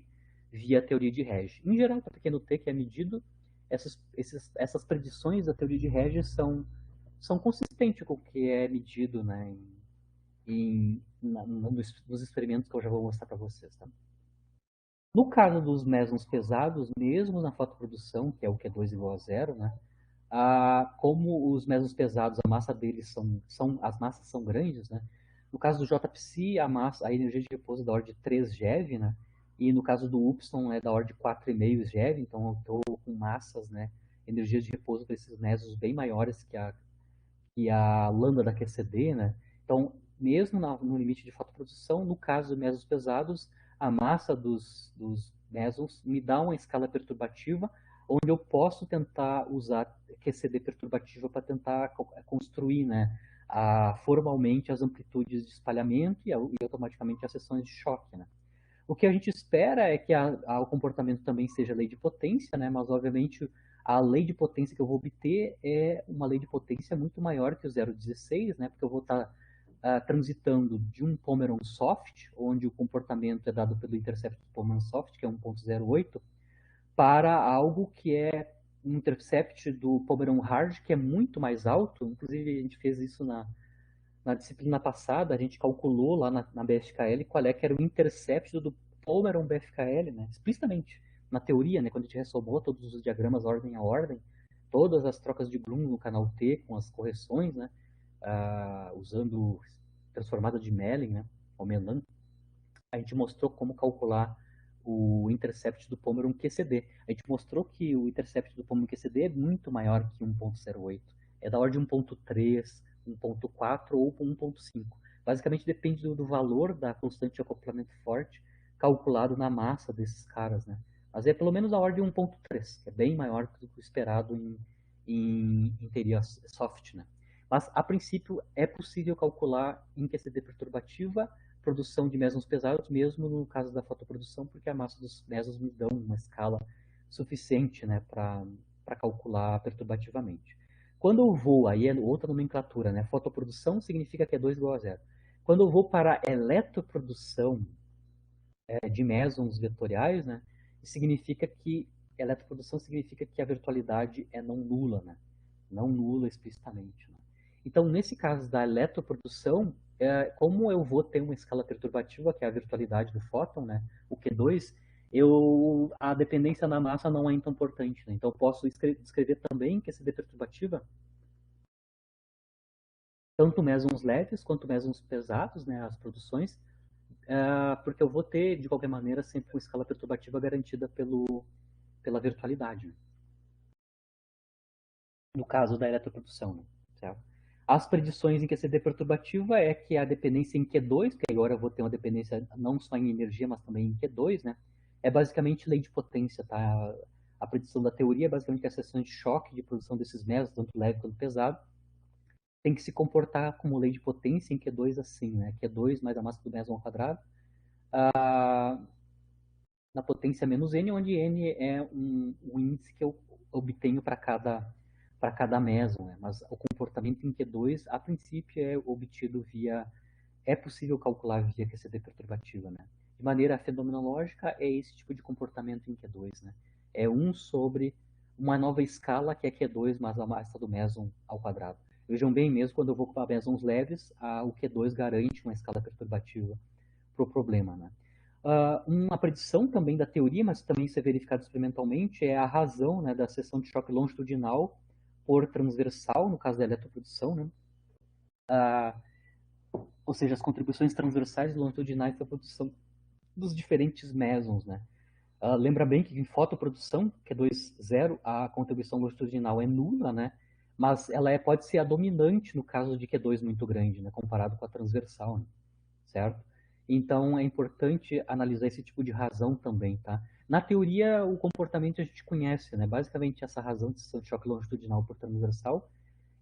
via a teoria de Rege. Em geral, para pequeno t que é medido, essas predições da teoria de Rege são consistentes com o que é medido, né, nos experimentos que eu já vou mostrar para vocês. Tá? No caso dos mesons pesados, mesmo na fotoprodução, que é o Q2 igual a zero, né, como os mesons pesados, a massa deles as massas são grandes, né? No caso do JPC, a energia de repouso é da ordem de 3 GeV, né? E no caso do Y é da ordem de 4,5 GeV, então eu estou com massas, né? Energias de repouso desses mesos bem maiores que a lambda da QCD, né? Então, mesmo no limite de fotoprodução, no caso de mesons pesados, a massa dos mesons me dá uma escala perturbativa onde eu posso tentar usar QCD perturbativa para tentar construir, né, formalmente as amplitudes de espalhamento e automaticamente as seções de choque. Né? O que a gente espera é que o comportamento também seja lei de potência, né? Mas obviamente a lei de potência que eu vou obter é uma lei de potência muito maior que o 0,16, né? Porque eu vou estar transitando de um Pomeron soft, onde o comportamento é dado pelo intercept do Pomeron soft, que é 1.08, para algo que é um intercept do Pomeron hard, que é muito mais alto. Inclusive a gente fez isso na disciplina passada, a gente calculou lá na BFKL qual é que era o intercept do Pomeron BFKL, né? Explicitamente, na teoria, né? Quando a gente ressomou todos os diagramas ordem a ordem, todas as trocas de Bloom no canal T com as correções, né? Usando transformada de Mellin, né? Ou Melan, a gente mostrou como calcular o intercept do Pomeron QCD. A gente mostrou que o intercept do Pomeron QCD é muito maior que 1.08. É da ordem de 1.3, 1.4 ou 1.5. Basicamente depende do valor da constante de acoplamento forte calculado na massa desses caras, né? Mas é pelo menos a ordem de 1.3, que é bem maior do que o esperado em teoria soft, né? Mas, a princípio, é possível calcular em QCD perturbativa produção de mesons pesados, mesmo no caso da fotoprodução, porque a massa dos mesons me dão uma escala suficiente, né, para calcular perturbativamente. Quando eu vou, aí é outra nomenclatura, né, fotoprodução significa que é 2 igual a zero. Quando eu vou para a eletroprodução de mesons vetoriais, né, significa que eletroprodução significa que a virtualidade é não nula, né, não nula explicitamente. Né? Então, nesse caso da eletroprodução, como eu vou ter uma escala perturbativa, que é a virtualidade do fóton, né, o Q2, a dependência na massa não é tão importante. Né? Então, eu posso descrever também que essa perturbativa, tanto mesons leves quanto mesons pesados, né, as produções, porque eu vou ter, de qualquer maneira, sempre uma escala perturbativa garantida pela virtualidade. Né? No caso da eletroprodução. Né? Certo? As predições em QCD perturbativa é que a dependência em Q2, que agora eu vou ter uma dependência não só em energia, mas também em Q2, né? É basicamente lei de potência, tá? A predição da teoria é basicamente que a seção de choque de produção desses mesons, tanto leve quanto pesado, tem que se comportar como lei de potência em Q2 assim, né? Q2 mais a massa do meson ao quadrado, na potência menos n, onde n é um índice que eu obtenho para cada meson, né? Mas o comportamento em Q2, a princípio, é obtido é possível calcular via QCD perturbativa, né? De maneira fenomenológica, é esse tipo de comportamento em Q2, né? É 1 sobre uma nova escala, que é Q2 mais a massa do meson ao quadrado. Vejam bem mesmo, quando eu vou para mesons leves, o Q2 garante uma escala perturbativa para o problema, né? Uma predição também da teoria, mas também isso é verificado experimentalmente, é a razão, né, da seção de choque longitudinal por transversal, no caso da eletroprodução, né? Ou seja, as contribuições transversais e longitudinais da produção dos diferentes mesons. Né? Lembra bem que em fotoprodução, Q2,0, a contribuição longitudinal é nula, né? Mas ela pode ser a dominante no caso de Q2 muito grande, né? Comparado com a transversal, né? Certo? Então é importante analisar esse tipo de razão também, tá? Na teoria, o comportamento a gente conhece, né? Basicamente, essa razão de seção de choque longitudinal por transversal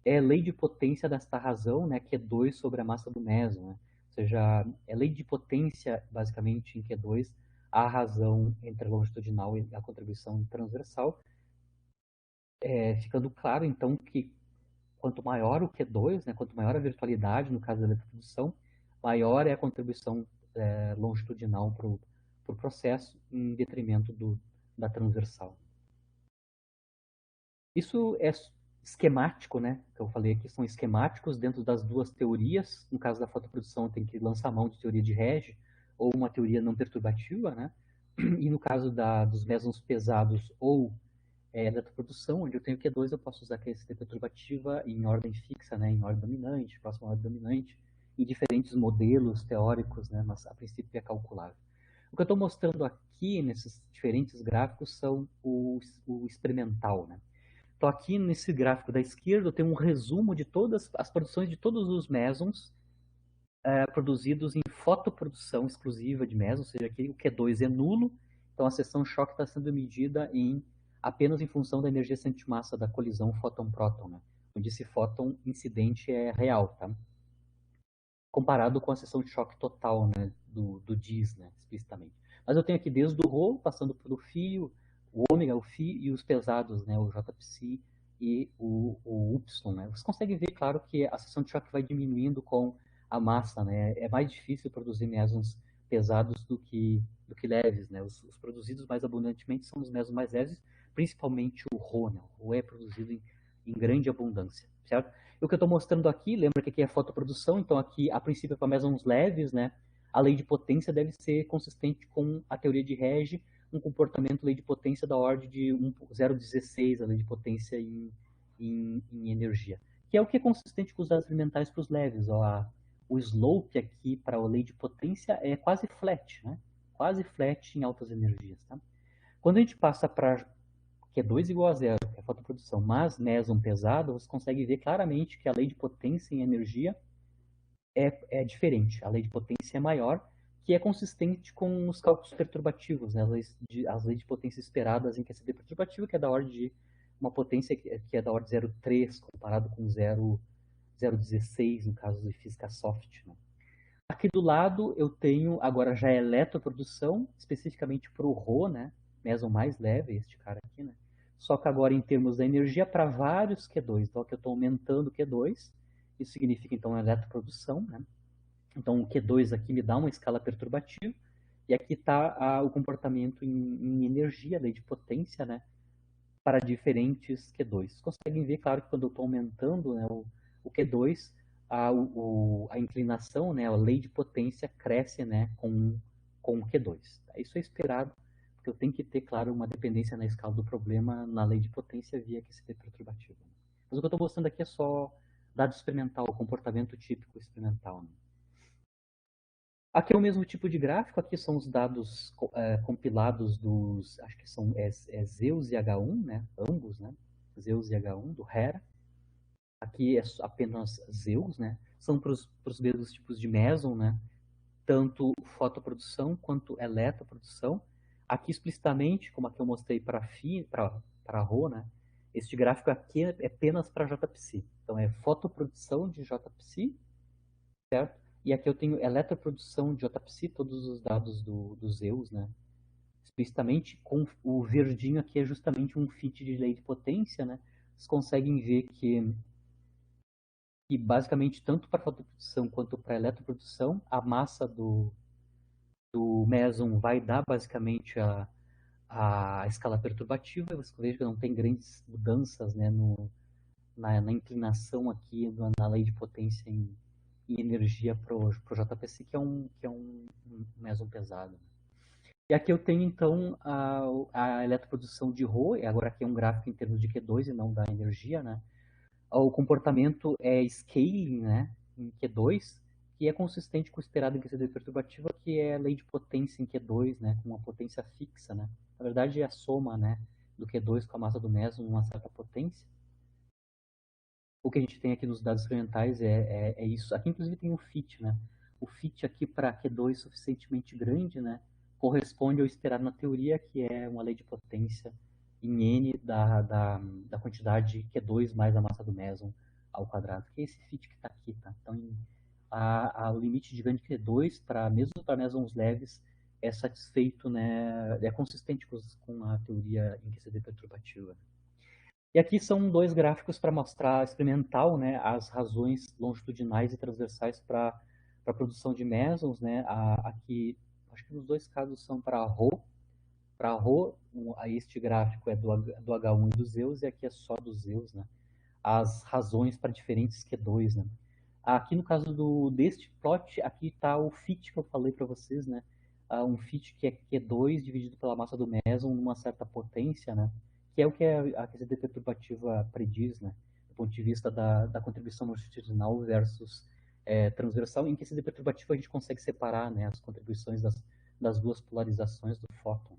é lei de potência desta razão, né? Que é 2 sobre a massa do meson, né? Ou seja, é lei de potência, basicamente, em Q2, a razão entre a longitudinal e a contribuição transversal. Ficando claro, então, que quanto maior o Q2, né, quanto maior a virtualidade, no caso da eletroprodução, maior é a contribuição longitudinal para o pro processo, em detrimento da transversal. Isso é esquemático, né? Que eu falei aqui, são esquemáticos dentro das duas teorias. No caso da fotoprodução, tem que lançar mão de teoria de Rege ou uma teoria não perturbativa, né? E no caso dos mesons pesados ou eletroprodução, onde eu tenho Q2, eu posso usar QST perturbativa em ordem fixa, né? Em ordem dominante, próxima ordem dominante, em diferentes modelos teóricos, né? Mas a princípio é calculável. O que eu estou mostrando aqui nesses diferentes gráficos são o experimental, né? Então, aqui nesse gráfico da esquerda, eu tenho um resumo de todas as produções de todos os mesons produzidos em fotoprodução exclusiva de mesons, ou seja, aqui o Q2 é nulo, então a seção choque está sendo medida apenas em função da energia centimassa da colisão fóton-próton, né? Onde esse fóton incidente é real, tá? Comparado com a seção de choque total, né, do DIS, né, explicitamente. Mas eu tenho aqui desde o Rho, passando pelo fio, o ômega, o Φ e os pesados, né, o JPsi e o Y. Né. Você consegue ver, claro, que a seção de choque vai diminuindo com a massa. Né. É mais difícil produzir mesons pesados do que leves. Né. Os produzidos mais abundantemente são os mesons mais leves, principalmente o Rho. Né. O Rho é produzido em grande abundância, certo? O que eu estou mostrando aqui, lembra que aqui é fotoprodução, então aqui, a princípio, é para mesons leves, né? A lei de potência deve ser consistente com a teoria de Rege, um comportamento lei de potência da ordem de 0,16, a lei de potência em energia. Que é o que é consistente com os dados experimentais para os leves. Ó, o slope aqui para a lei de potência é quase flat, né? Quase flat em altas energias. Tá? Quando a gente passa para Q2 igual a zero, que é a fotoprodução, mas meson pesado, você consegue ver claramente que a lei de potência em energia é diferente. A lei de potência é maior, que é consistente com os cálculos perturbativos, né? As leis de potência esperadas em QCD perturbativo, que é da ordem de uma potência que é da ordem de 0,3, comparado com 0,16 no caso de física soft. Né? Aqui do lado eu tenho agora já a eletroprodução, especificamente para o Rho, né? Meson mais leve, este cara aqui, né? Só que agora em termos da energia para vários Q2. Então aqui eu estou aumentando o Q2, isso significa então a eletroprodução, né? Então o Q2 aqui me dá uma escala perturbativa, e aqui está o comportamento em energia, lei de potência, né? Para diferentes Q2. Vocês conseguem ver, claro, que quando eu estou aumentando, né, o Q2, a inclinação, né, a lei de potência cresce, né, com o Q2. Tá? Isso é esperado, porque eu tenho que ter, claro, uma dependência na escala do problema na lei de potência via QCD perturbativo. Mas o que eu estou mostrando aqui é só dado experimental, comportamento típico experimental. Né? Aqui é o mesmo tipo de gráfico, aqui são os dados compilados dos, acho que são Zeus e H1, né? Ambos, né? Zeus e H1, do Hera. Aqui é apenas Zeus, né? São para os mesmos tipos de meson, né? Tanto fotoprodução quanto eletroprodução. Aqui explicitamente, como aqui eu mostrei para Rho, né? Este gráfico aqui é apenas para JPSI. Então é fotoprodução de JPSI, certo? E aqui eu tenho eletroprodução de JPSI, todos os dados do Zeus, né? Explicitamente, com o verdinho aqui é justamente um fit de lei de potência, né? Vocês conseguem ver que basicamente, tanto para fotoprodução quanto para eletroprodução, a massa do meson vai dar basicamente a escala perturbativa, e você veja que não tem grandes mudanças, né, na inclinação aqui, na lei de potência em energia para o JPC, que é um meson pesado. E aqui eu tenho, então, a eletroprodução de Rho, e agora aqui é um gráfico em termos de Q2 e não da energia, né? O comportamento é scaling, né, em Q2, que é consistente com o esperado em QCD perturbativa, que é a lei de potência em Q2, né, com uma potência fixa, né? Na verdade, é a soma, né, do Q2 com a massa do meson numa certa potência. O que a gente tem aqui nos dados experimentais é isso. Aqui, inclusive, tem o fit, né? O fit aqui para Q2 suficientemente grande, né? Corresponde ao esperado na teoria, que é uma lei de potência em N da quantidade Q2 mais a massa do meson ao quadrado, que é esse fit que está aqui, tá? Então, o limite de grande Q2, mesmo para mesons leves, é satisfeito, né? É consistente com a teoria em QCD perturbativa. E aqui são dois gráficos para mostrar experimental, né, as razões longitudinais e transversais para a produção de mesons, né? Aqui, acho que nos dois casos são para Rho. Para Rho, este gráfico é do H1 e do Zeus, e aqui é só do Zeus, né? As razões para diferentes Q2, né? Aqui no caso deste plot, aqui está o fit que eu falei para vocês, né? Um fit que é Q2 dividido pela massa do meson numa certa potência, né? Que é o que a QCD perturbativa prediz, né? Do ponto de vista da contribuição longitudinal versus transversal. Em QCD perturbativa a gente consegue separar, né, as contribuições das duas polarizações do fóton,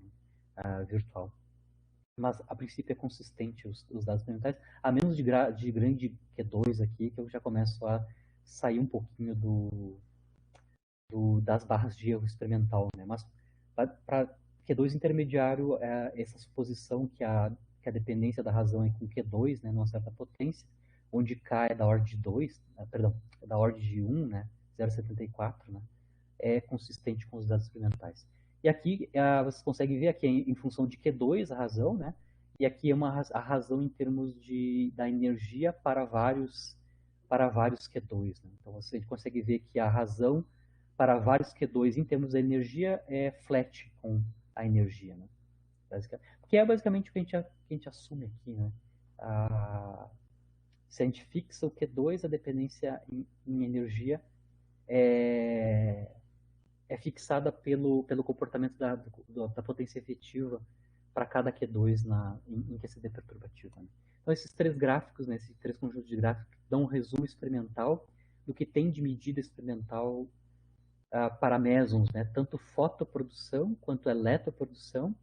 né, virtual. Mas a princípio é consistente os dados experimentais, a menos de grande Q2 aqui, que eu já começo a sair um pouquinho das barras de erro experimental, né? Mas para Q2 intermediário, essa suposição que a dependência da razão é com Q2, né, numa certa potência, onde K é da ordem de 2, perdão, é da ordem de 1, né, 0,74, né, é consistente com os dados experimentais. E aqui vocês conseguem ver aqui em função de Q2 a razão, né? E aqui é a razão em termos da energia para vários Q2. Né? Então você consegue ver que a razão para vários Q2 em termos de energia é flat com a energia. Né? Que é basicamente o que a gente assume aqui. Né? Se a gente fixa o Q2, a dependência em energia é fixada pelo comportamento da potência efetiva para cada Q2 em QCD perturbativa. Né? Então, esses três gráficos, né, esses três conjuntos de gráficos, dão um resumo experimental do que tem de medida experimental para mesons, né, tanto fotoprodução quanto eletroprodução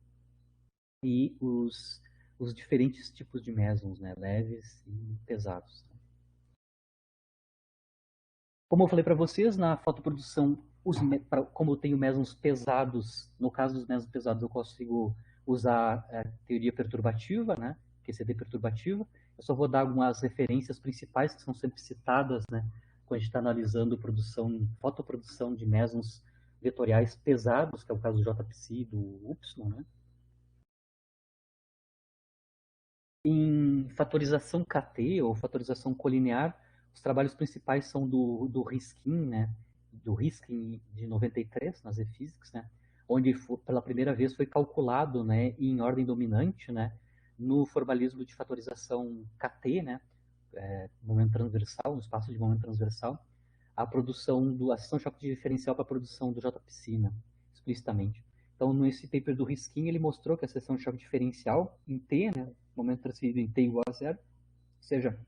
e os diferentes tipos de mesons, né, leves e pesados. Como eu falei para vocês, na fotoprodução, como eu tenho mesons pesados, no caso dos mesons pesados eu consigo usar a teoria perturbativa, né, QCD perturbativa. Eu só vou dar algumas referências principais que são sempre citadas, né, quando a gente está analisando fotoprodução de mesons vetoriais pesados, que é o caso do JPC e do Y, né. Em fatorização KT, ou fatorização colinear, os trabalhos principais são do Riskin, né? Do Riskin de 93, na Z-Physics, né? Onde pela primeira vez foi calculado, né, em ordem dominante, né, no formalismo de fatorização KT, né, momento transversal, no espaço de momento transversal, a seção de choque diferencial para a produção do JPC, né, explicitamente. Então, nesse paper do Riskin, ele mostrou que a seção de choque diferencial em T, né, momento transferido em T igual a zero, ou seja,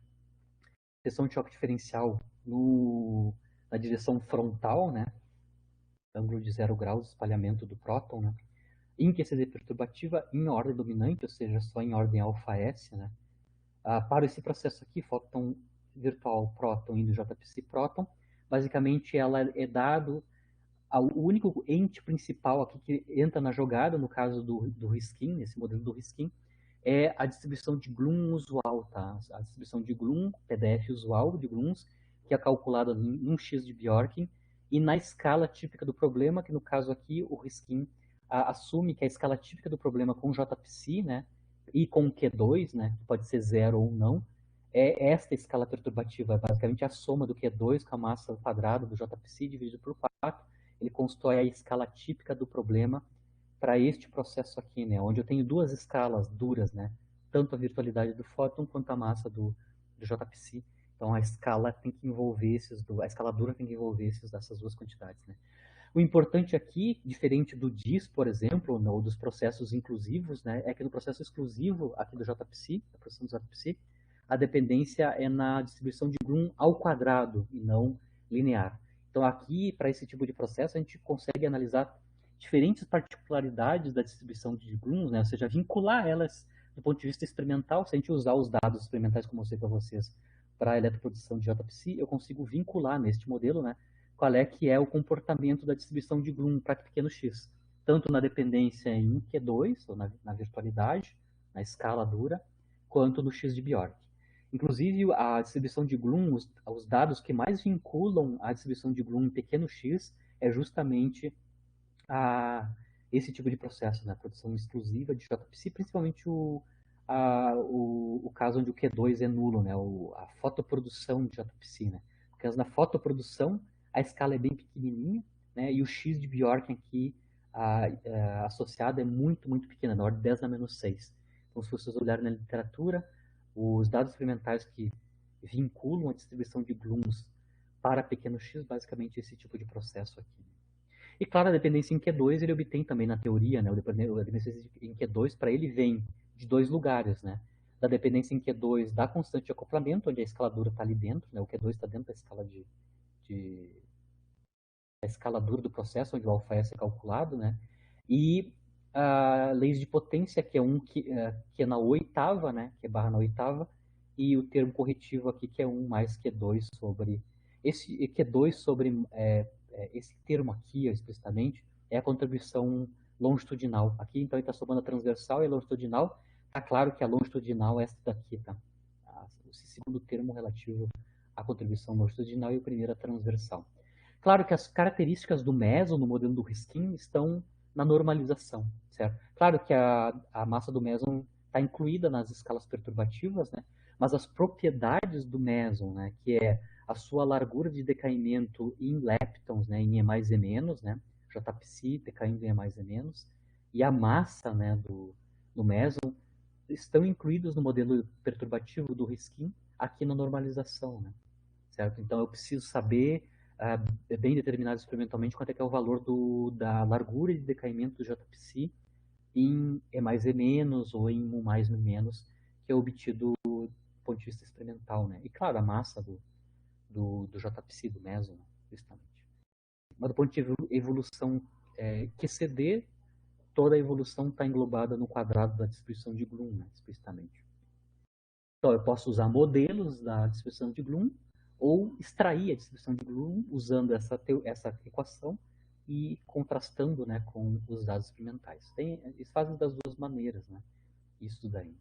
seção de choque diferencial na direção frontal, né, ângulo de 0 graus de espalhamento do próton, né, em QCD perturbativa em ordem dominante, ou seja, só em ordem alfa-S, né, para esse processo aqui, fóton virtual próton indo JPC próton, basicamente ela é dado o único ente principal aqui que entra na jogada, no caso do Riskin, nesse modelo do Riskin, é a distribuição de Glum usual, tá? A distribuição de Glum, PDF usual de Glums, que é calculada em 1x de Bjorken, e na escala típica do problema, que no caso aqui o Riskin assume que a escala típica do problema com JPC, né, e com Q2, né, que pode ser zero ou não, é esta escala perturbativa, basicamente a soma do Q2 com a massa quadrada do JPC dividido por 4, ele constrói a escala típica do problema para este processo aqui, né, onde eu tenho duas escalas duras, né, tanto a virtualidade do fóton quanto a massa do JPC. Então a escala tem que envolver a escala dura tem que envolver essas duas quantidades, né. O importante aqui, diferente do DIS, por exemplo, ou dos processos inclusivos, né, é que no processo exclusivo aqui do JPC, da produção do JPC, a dependência é na distribuição de Glum ao quadrado e não linear. Então aqui, para esse tipo de processo, a gente consegue analisar diferentes particularidades da distribuição de Glums, né, ou seja, vincular elas do ponto de vista experimental. Se a gente usar os dados experimentais, como eu mostrei para vocês, para a eletroprodução de JPC, eu consigo vincular neste modelo, né, qual é que é o comportamento da distribuição de Glum para pequeno x, tanto na dependência em Q2, ou na virtualidade, na escala dura, quanto no x de Bjork. Inclusive, a distribuição de Glum, os dados que mais vinculam a distribuição de Glum em pequeno x é justamente esse tipo de processo, né? A produção exclusiva de JPC, principalmente o caso onde o Q2 é nulo, né? A fotoprodução de JPC, né? Porque na fotoprodução a escala é bem pequenininha, né? E o X de Bjorken aqui associado é muito, muito pequeno, na ordem de 10 na menos 6. Então, se vocês olharem na literatura, os dados experimentais que vinculam a distribuição de Glums para pequeno x, basicamente esse tipo de processo aqui. E claro, a dependência em Q2 ele obtém também na teoria, né? A dependência em Q2 para ele vem de dois lugares, né? Da dependência em Q2 da constante de acoplamento, onde a escaladura está ali dentro, né? O Q2 está dentro da escala a escaladura do processo, onde o alfa-S é calculado, né? E leis de potência, que é na oitava, né? Que é barra na oitava, e o termo corretivo aqui, que é 1 mais Q2 sobre... Esse Q2 sobre esse termo aqui, explicitamente, é a contribuição longitudinal. Aqui, então, ele está somando a transversal e a longitudinal. Está claro que a longitudinal é essa daqui, tá? Esse segundo termo relativo à contribuição longitudinal e o primeiro a transversal. Claro que as características do meson, no modelo do Riskin, estão na normalização, certo? Claro que a massa do meson está incluída nas escalas perturbativas, né? Mas as propriedades do meson, né, que é a sua largura de decaimento em leptons, né, em E mais E menos, né, JPC decaindo em E mais E menos, e a massa, né, do meson, estão incluídos no modelo perturbativo do Riskin, aqui na normalização, né? Certo? Então eu preciso saber, bem determinado experimentalmente, quanto é que é o valor da largura de decaimento do JPC em E mais E menos ou em U mais M menos, que é obtido do ponto de vista experimental, né? E claro, a massa do JPC, do meso, né? Justamente. Mas do ponto de evolução QCD, toda a evolução está englobada no quadrado da distribuição de Bloom, né? Explicitamente. Então eu posso usar modelos da distribuição de Bloom ou extrair a distribuição de Bloom usando essa equação e contrastando, né, com os dados experimentais. Eles fazem das duas maneiras, né, isso daí.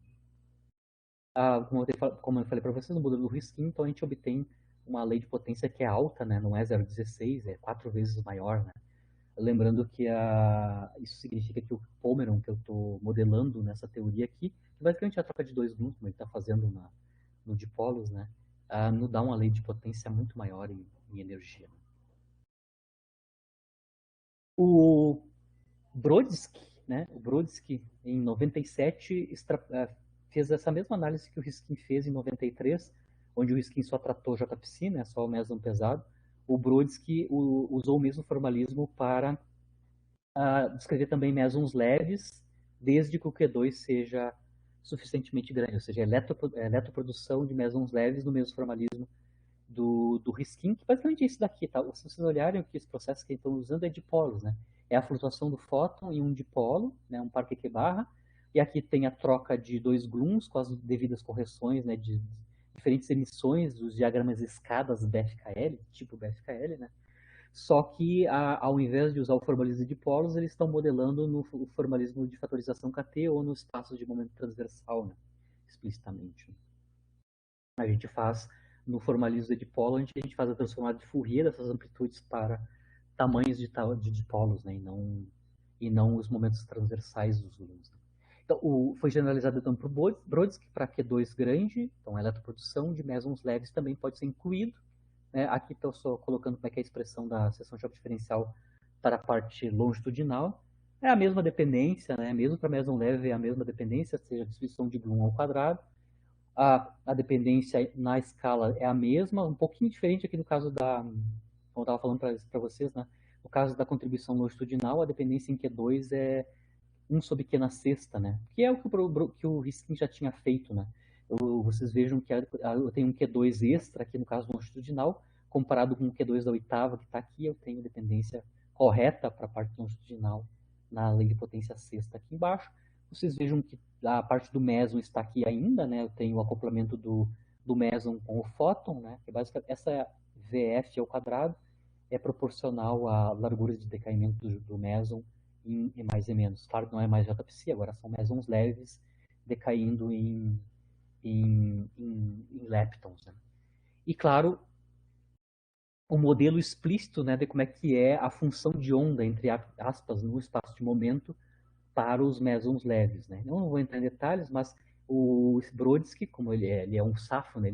Como eu falei para vocês, no modelo do Riskin, então a gente obtém uma lei de potência que é alta, né, não é 0,16, é 4 vezes maior, né. Lembrando que isso significa que o Pomeron que eu estou modelando nessa teoria aqui, basicamente é a troca de dois grupos, como ele está fazendo no dipolos, né, nos dá uma lei de potência muito maior em energia. O Brodsky, né, em 97, fez essa mesma análise que o Riskin fez em 93, onde o Riskin só tratou JPC, né, só o meson pesado. O Brodsky usou o mesmo formalismo para descrever também mesons leves, desde que o Q2 seja suficientemente grande, ou seja, eletroprodução de mesons leves no mesmo formalismo do Riskin, que basicamente é isso daqui, tá? Se vocês olharem o que esse processo que eles estão usando é dipolos, né? É a flutuação do fóton em um dipolo, né? Um par Q-barra, e aqui tem a troca de dois gluons com as devidas correções, né? De diferentes emissões dos diagramas escadas BFKL, tipo BFKL, né? Só que, ao invés de usar o formalismo de dipolos, eles estão modelando no formalismo de fatorização KT ou no espaço de momento transversal, né? Explicitamente. A gente faz no formalismo de dipolo, a gente faz a transformada de Fourier dessas amplitudes para tamanhos de dipolos, né? E não os momentos transversais dos gluons. Então, foi generalizado então para o Brodsky, para Q2 grande, então a eletroprodução de mesons leves também pode ser incluído. Né? Aqui estou só colocando como é que é a expressão da seção de choque diferencial para a parte longitudinal. É a mesma dependência, né? Mesmo para meson leve é a mesma dependência, seja a distribuição de Bloom ao quadrado. A dependência na escala é a mesma, um pouquinho diferente aqui no caso como eu estava falando para vocês, né? No caso da contribuição longitudinal, a dependência em Q2 é 1 sobre Q na sexta, né? Que é o que o Riskin já tinha feito, né? Vocês vejam que eu tenho um Q2 extra aqui no caso longitudinal, comparado com o Q2 da oitava que está aqui, eu tenho dependência correta para a parte longitudinal na lei de potência sexta aqui embaixo. Vocês vejam que a parte do meson está aqui ainda, né? Eu tenho o acoplamento do meson com o fóton, né? Que basicamente essa VF ao quadrado é proporcional à largura de decaimento do meson em E mais E menos. Claro que não é mais JPC, agora são mesons leves decaindo em leptons. Né? E claro, o modelo explícito, né, de como é que é a função de onda, entre aspas, no espaço de momento para os mesons leves. Né? Eu não vou entrar em detalhes, mas o Brodsky, como ele é um safo, né,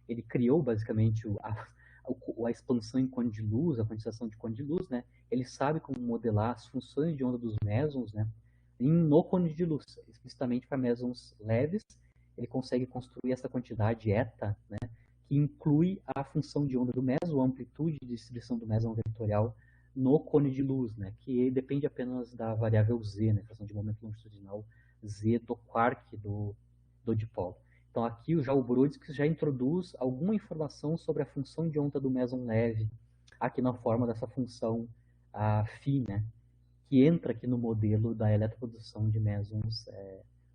ele criou basicamente a expansão em cone de luz, a quantização de cone de luz, né? Ele sabe como modelar as funções de onda dos mesons, né? No cone de luz, explicitamente para mesons leves, ele consegue construir essa quantidade eta, né? Que inclui a função de onda do meson, a amplitude de distribuição do meson vetorial no cone de luz, né? Que depende apenas da variável z, né? Fração de momento longitudinal z do quark do dipolo. Então aqui já o Brodsky já introduz alguma informação sobre a função de onda do meson leve, aqui na forma dessa função φ, né? Que entra aqui no modelo da eletroprodução de mesons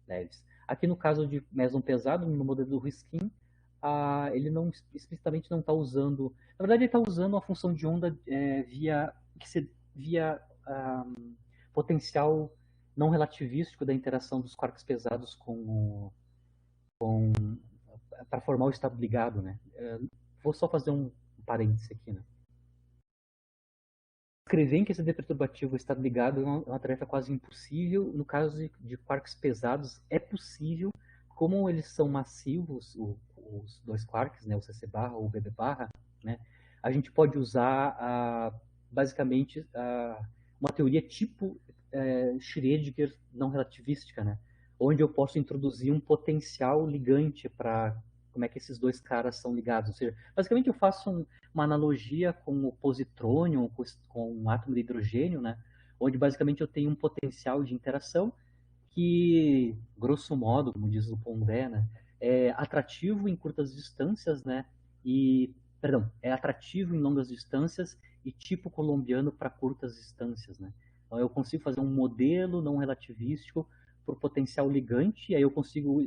leves. Aqui no caso de meson pesado, no modelo do Riskin, ele não explicitamente não está usando. Na verdade, ele está usando a função de onda via potencial não relativístico da interação dos quarks pesados para formar o estado ligado, né? Vou só fazer um parêntese aqui, né? Escrever em QCD perturbativo o estado ligado é uma tarefa quase impossível. No caso de quarks pesados, é possível, como eles são massivos, os dois quarks, né, o CC barra ou o BB barra, né, a gente pode usar basicamente uma teoria tipo Schrödinger não relativística, né, onde eu posso introduzir um potencial ligante para como é que esses dois caras são ligados. Ou seja, basicamente eu faço uma analogia com o positrônio, com um átomo de hidrogênio, né? Onde basicamente eu tenho um potencial de interação que, grosso modo, como diz o Pondé, né, é atrativo em curtas distâncias, né, perdão, é atrativo em longas distâncias e tipo colombiano para curtas distâncias, né. Então eu consigo fazer um modelo não relativístico para o potencial ligante, e aí eu consigo,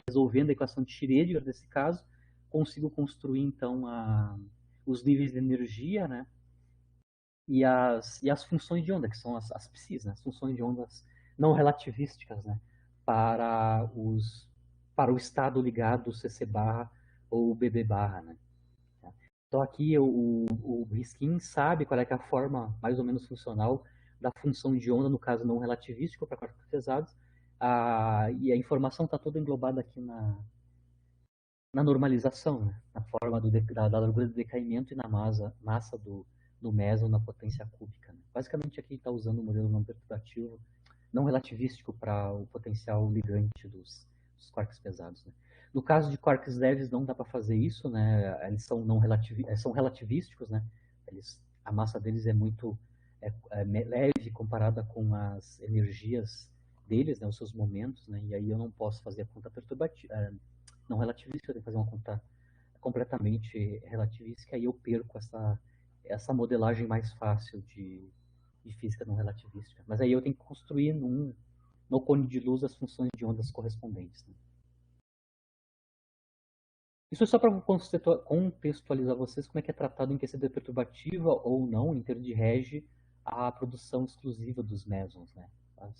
resolvendo a equação de Schrödinger nesse caso, consigo construir então os níveis de energia, né, e as funções de onda, que são as psis, né? As funções de ondas não relativísticas, né? Para, para o estado ligado CC barra ou BB barra, né? Então aqui o Riskin sabe qual é, que é a forma mais ou menos funcional da função de onda, no caso não relativístico para corpos pesados, e a informação está toda englobada aqui na normalização, né? Na forma da largura do decaimento e na massa do meson na potência cúbica. Né? Basicamente aqui está usando o modelo não perturbativo, não relativístico para o potencial ligante dos quarks pesados. Né? No caso de quarks leves não dá para fazer isso, né? Eles são são relativísticos, né? A massa deles é muito leve comparada com as energias deles, né? Os seus momentos, né? E aí eu não posso fazer a conta perturbativa, não relativística, eu tenho que fazer uma conta completamente relativística, aí eu perco essa modelagem mais fácil de física não relativística. Mas aí eu tenho que construir no cone de luz as funções de ondas correspondentes. Né? Isso é só para contextualizar vocês como é que é tratado em QCD perturbativa ou não, em termos de rege, a produção exclusiva dos mesons, né?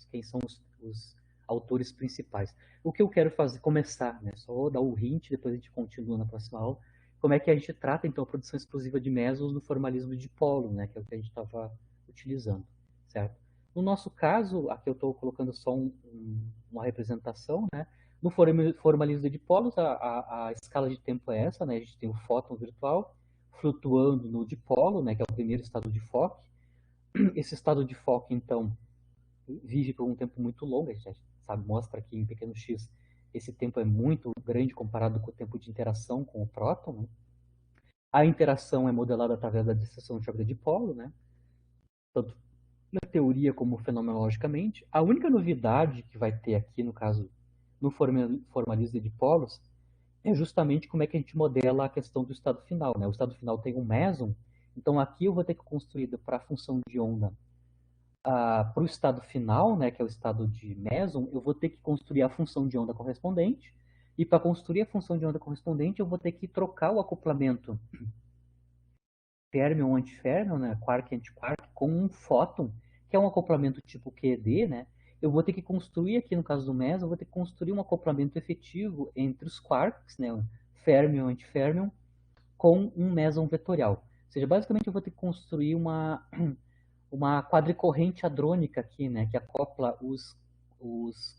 Quem são os autores principais. O que eu quero fazer, começar, né? Só dar o hint, depois a gente continua na próxima aula, como é que a gente trata, então, a produção exclusiva de mesons no formalismo de dipolo, né? Que é o que a gente estava utilizando, certo? No nosso caso, aqui eu estou colocando só uma representação, né? No formalismo de dipolos, a escala de tempo é essa, né? A gente tem o fóton virtual flutuando no dipolo, né? Que é o primeiro estado de Fock. Esse estado de Fock, então, vive por um tempo muito longo, a gente sabe, mostra aqui em pequeno x, esse tempo é muito grande comparado com o tempo de interação com o próton. Né? A interação é modelada através da dissociação de choque de dipolo, né? Tanto na teoria como fenomenologicamente. A única novidade que vai ter aqui, no caso, no formalismo de dipolos, é justamente como é que a gente modela a questão do estado final. Né? O estado final tem um meson, então aqui eu vou ter que construir para a função de onda para o estado final, né, que é o estado de meson, eu vou ter que construir a função de onda correspondente, e para construir a função de onda correspondente eu vou ter que trocar o acoplamento férmion-antiférmion, né, quark-antiquark, com um fóton, que é um acoplamento tipo QED, né, eu vou ter que construir aqui, no caso do meson, eu vou ter que construir um acoplamento efetivo entre os quarks, né, férmion-antiférmion, com um meson vetorial. Ou seja, basicamente eu vou ter que construir uma quadricorrente hadrônica aqui, né, que acopla os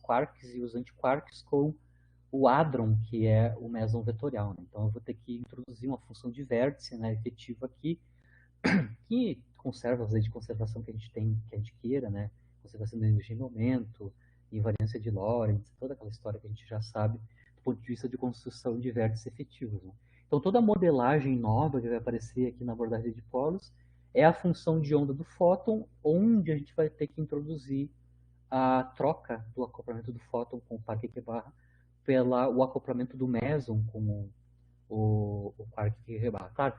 quarks e os antiquarks com o hadron, que é o meson vetorial. Né? Então eu vou ter que introduzir uma função de vértice, né, efetiva aqui, que conserva as leis de conservação que a gente tem, que a gente queira, né, conservação da energia em momento, invariância de Lorentz, toda aquela história que a gente já sabe do ponto de vista de construção de vértices efetivos. Né? Então toda a modelagem nova que vai aparecer aqui na abordagem de polos é a função de onda do fóton, onde a gente vai ter que introduzir a troca do acoplamento do fóton com o quark Q-barra pela o acoplamento do meson com o quark Q-barra. Claro,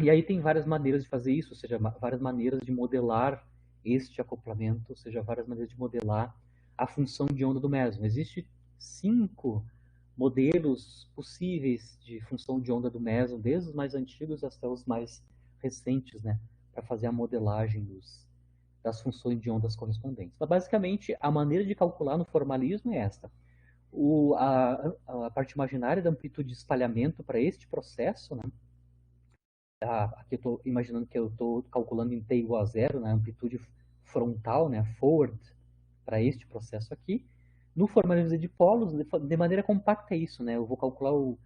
e aí tem várias maneiras de fazer isso, ou seja, várias maneiras de modelar este acoplamento, ou seja, várias maneiras de modelar a função de onda do meson. Existem 5 modelos possíveis de função de onda do meson, desde os mais antigos até os mais recentes, né, para fazer a modelagem das funções de ondas correspondentes. Mas, basicamente, a maneira de calcular no formalismo é esta. A parte imaginária da amplitude de espalhamento para este processo, né, aqui eu estou imaginando que eu estou calculando em t igual a zero, né, a amplitude frontal, né, forward, para este processo aqui. No formalismo de polos, de maneira compacta é isso, né, eu vou calcular o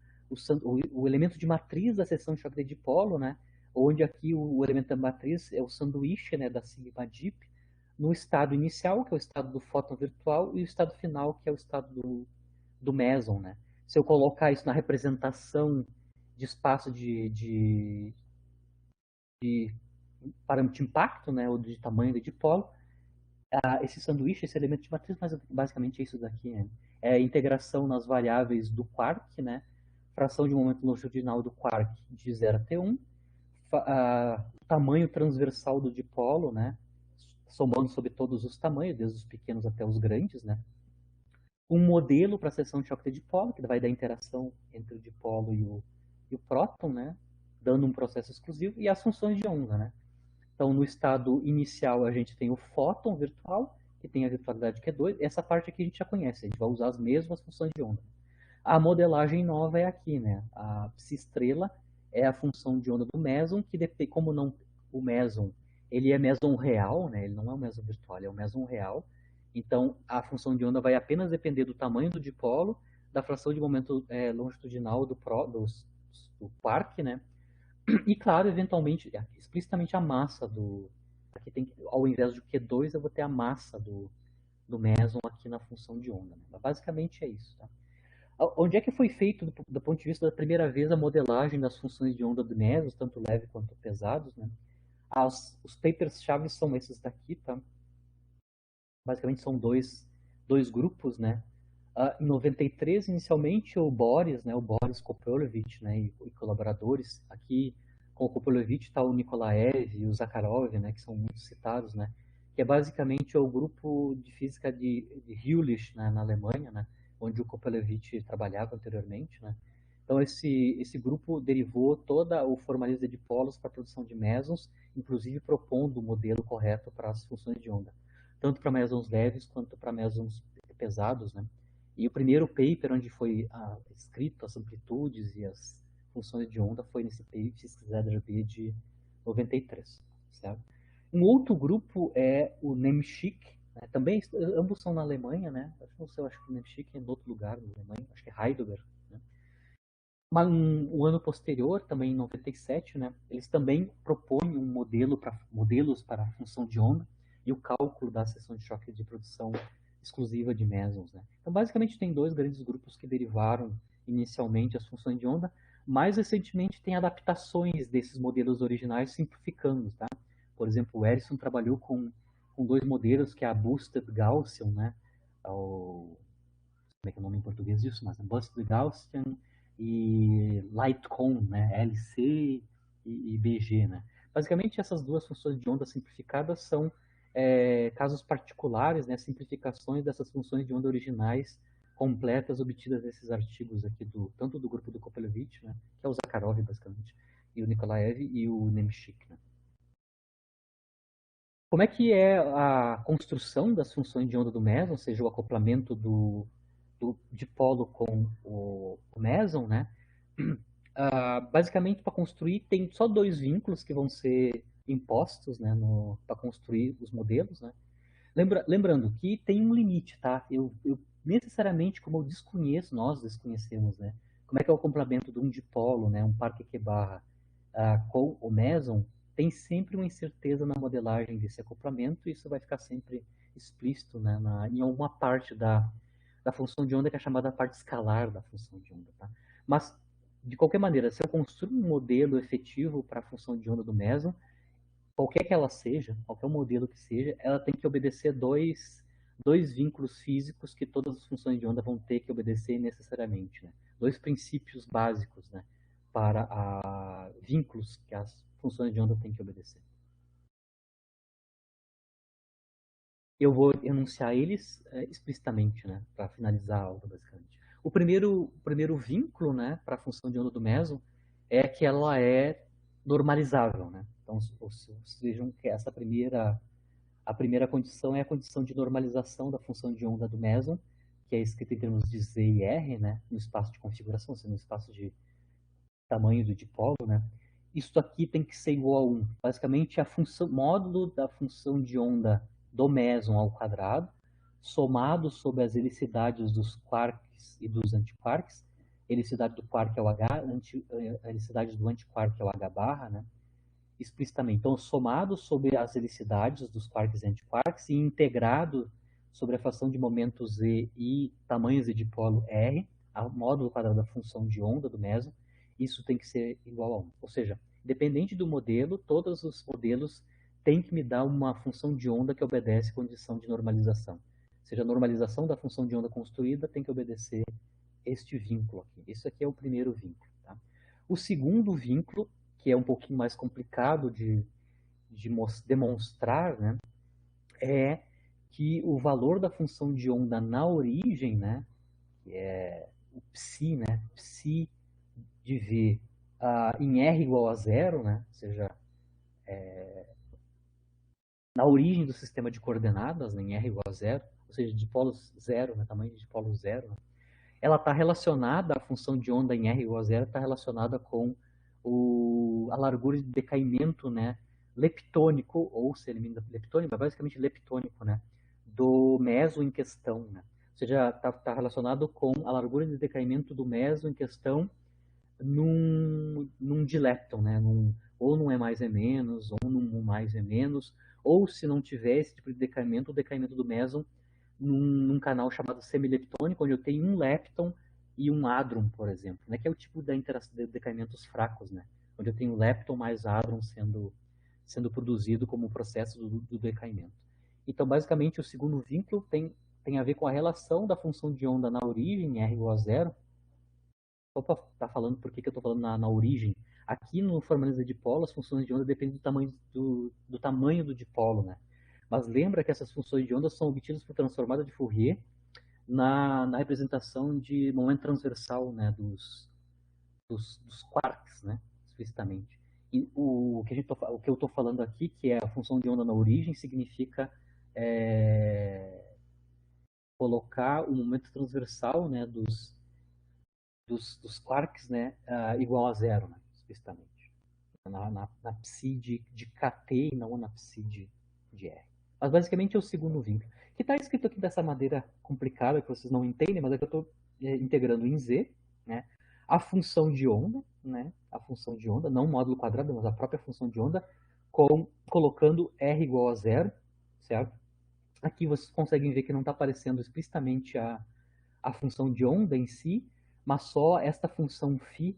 elemento de matriz da seção de choque de dipolo, né, onde aqui o elemento da matriz é o sanduíche, né, da sigma dip, no estado inicial, que é o estado do fóton virtual, e o estado final, que é o estado do meson, né. Se eu colocar isso na representação de espaço de parâmetro de impacto, né, ou de tamanho do dipolo, esse sanduíche, esse elemento de matriz, mas basicamente é isso daqui, né? É a integração nas variáveis do quark, né? Fração de momento longitudinal do quark de 0 até 1, tamanho transversal do dipolo, né? Somando sobre todos os tamanhos, desde os pequenos até os grandes, né? Um modelo para a seção de choque de dipolo, que vai dar interação entre o dipolo e o próton, né? Dando um processo exclusivo, e as funções de onda, né? Então, no estado inicial, a gente tem o fóton virtual, que tem a virtualidade Q2. Essa parte aqui a gente já conhece, a gente vai usar as mesmas funções de onda. A modelagem nova é aqui, né? A psi-estrela é a função de onda do meson, que depende, como não o meson, ele é meson real, né? Ele não é um meson virtual, ele é um meson real. Então, a função de onda vai apenas depender do tamanho do dipolo, da fração de momento longitudinal do quark, né? E claro, eventualmente, explicitamente a massa do. Aqui tem, ao invés de Q2, eu vou ter a massa do meson aqui na função de onda. Né? Mas basicamente é isso. Tá? Onde é que foi feito, do ponto de vista da primeira vez, a modelagem das funções de onda do meson, tanto leve quanto pesados? Né? Os papers-chave são esses daqui, tá? Basicamente são dois grupos, né? Em 93, inicialmente, o Boris Kopolevich, né, e colaboradores, aqui com o Kopolevich está o Nikolaev e o Zakharov, né, que são muito citados, né, que é basicamente o grupo de física de Jülich, né, na Alemanha, né, onde o Kopolevich trabalhava anteriormente. Né. Então, esse grupo derivou toda o formalismo de dipolos para a produção de mesons, inclusive propondo o modelo correto para as funções de onda, tanto para mesons leves quanto para mesons pesados, né. E o primeiro paper onde foi escrito as amplitudes e as funções de onda foi nesse paper ZRB de 93, certo? Um outro grupo é o Nemschik, né? Também ambos são na Alemanha, né? Não sei, eu acho que o Nemschik é em outro lugar na Alemanha, acho que é Heidelberg, né? Mas um ano posterior, também em 97, né, eles também propõem modelos para a função de onda e o cálculo da seção de choque de produção exclusiva de mesons. Né. Então, basicamente, tem dois grandes grupos que derivaram inicialmente as funções de onda. Mais recentemente, tem adaptações desses modelos originais simplificando. Tá? Por exemplo, o Ericsson trabalhou com dois modelos, que é a Boosted Gaussian, né, como é que é o nome em português disso, mas Boosted Gaussian e Lightcon, né, LC e BG. Né. Basicamente, essas duas funções de onda simplificadas são casos particulares, né, simplificações dessas funções de onda originais completas obtidas nesses artigos aqui, tanto do grupo do Kopelevich, né, que é o Zakharov, basicamente, e o Nikolaev e o Nemschik. Né. Como é que é a construção das funções de onda do meson, ou seja, o acoplamento do dipolo com o meson, né? Basicamente, para construir, tem só dois vínculos que vão ser impostos, né, para construir os modelos, né? Lembrando que tem um limite, tá? Eu necessariamente, como eu desconheço, nós desconhecemos, né? Como é que é o complemento de um dipolo, né? Um par que barra com o meson, tem sempre uma incerteza na modelagem desse acoplamento, e isso vai ficar sempre explícito, né, em alguma parte da função de onda, que é a chamada parte escalar da função de onda. Tá? Mas, de qualquer maneira, se eu construo um modelo efetivo para a função de onda do meson, qualquer que ela seja, qualquer modelo que seja, ela tem que obedecer dois vínculos físicos que todas as funções de onda vão ter que obedecer necessariamente. Né? Dois princípios básicos, né, para vínculos que as funções de onda têm que obedecer. Eu vou enunciar eles explicitamente, né, para finalizar a aula, basicamente. O primeiro vínculo, né, para a função de onda do meson é que ela é normalizável. Né? Então, vocês vejam que a primeira condição é a condição de normalização da função de onda do meson, que é escrita em termos de Z e R, né, no espaço de configuração, ou seja, no espaço de tamanho do dipolo. Né? Isso aqui tem que ser igual a 1. Basicamente, módulo da função de onda do meson ao quadrado, somado sobre as helicidades dos quarks e dos antiquarks. A helicidade do quark é o H, a helicidade do antiquark é o H barra, né? Explicitamente. Então, somado sobre as helicidades dos quarks e antiquarks e integrado sobre a fração de momento Z e tamanhos de dipolo R, a módulo quadrado da função de onda do meson, isso tem que ser igual a 1. Ou seja, independente do modelo, todos os modelos têm que me dar uma função de onda que obedece condição de normalização. Ou seja, a normalização da função de onda construída tem que obedecer este vínculo aqui. Esse aqui é o primeiro vínculo. Tá? O segundo vínculo, que é um pouquinho mais complicado de demonstrar, né, é que o valor da função de onda na origem, né, que é o psi, né, psi de V em R igual a zero, né, ou seja, na origem do sistema de coordenadas, né, em R igual a zero, ou seja, de polos zero, né, tamanho de polo zero, né, ela está relacionada, a função de onda em R igual a zero está relacionada com a largura de decaimento, né, leptônico, ou se elimina leptônico, mas basicamente leptônico, né, do meso em questão, né? Ou seja, está relacionado com a largura de decaimento do meso em questão num dilepton, né? Ou num E mais E menos, ou num mais E menos, ou se não tiver esse tipo de decaimento, o decaimento do meson num canal chamado semileptônico, onde eu tenho um lepton e um hadron, por exemplo, né? Que é o tipo de decaimentos fracos, né? Onde eu tenho lepton mais hadron sendo produzido como processo do decaimento. Então, basicamente, o segundo vínculo tem a ver com a relação da função de onda na origem, R igual a zero. Só para estar falando por que eu estou falando na origem. Aqui no formalismo de dipolo, as funções de onda dependem do tamanho do dipolo, né? Mas lembra que essas funções de onda são obtidas por transformada de Fourier na representação de momento transversal, né, dos quarks, né, explicitamente. E o que eu estou falando aqui, que é a função de onda na origem, significa colocar o momento transversal, né, dos quarks, né, igual a zero, né, explicitamente. Na psi de KT e não na psi de R. Mas basicamente é o segundo vínculo. Que está escrito aqui dessa maneira complicada, que vocês não entendem, mas é que eu estou integrando em Z, né, a função de onda, né, a função de onda, não o módulo quadrado, mas a própria função de onda, colocando R igual a zero, certo? Aqui vocês conseguem ver que não está aparecendo explicitamente a função de onda em si, mas só esta função φ,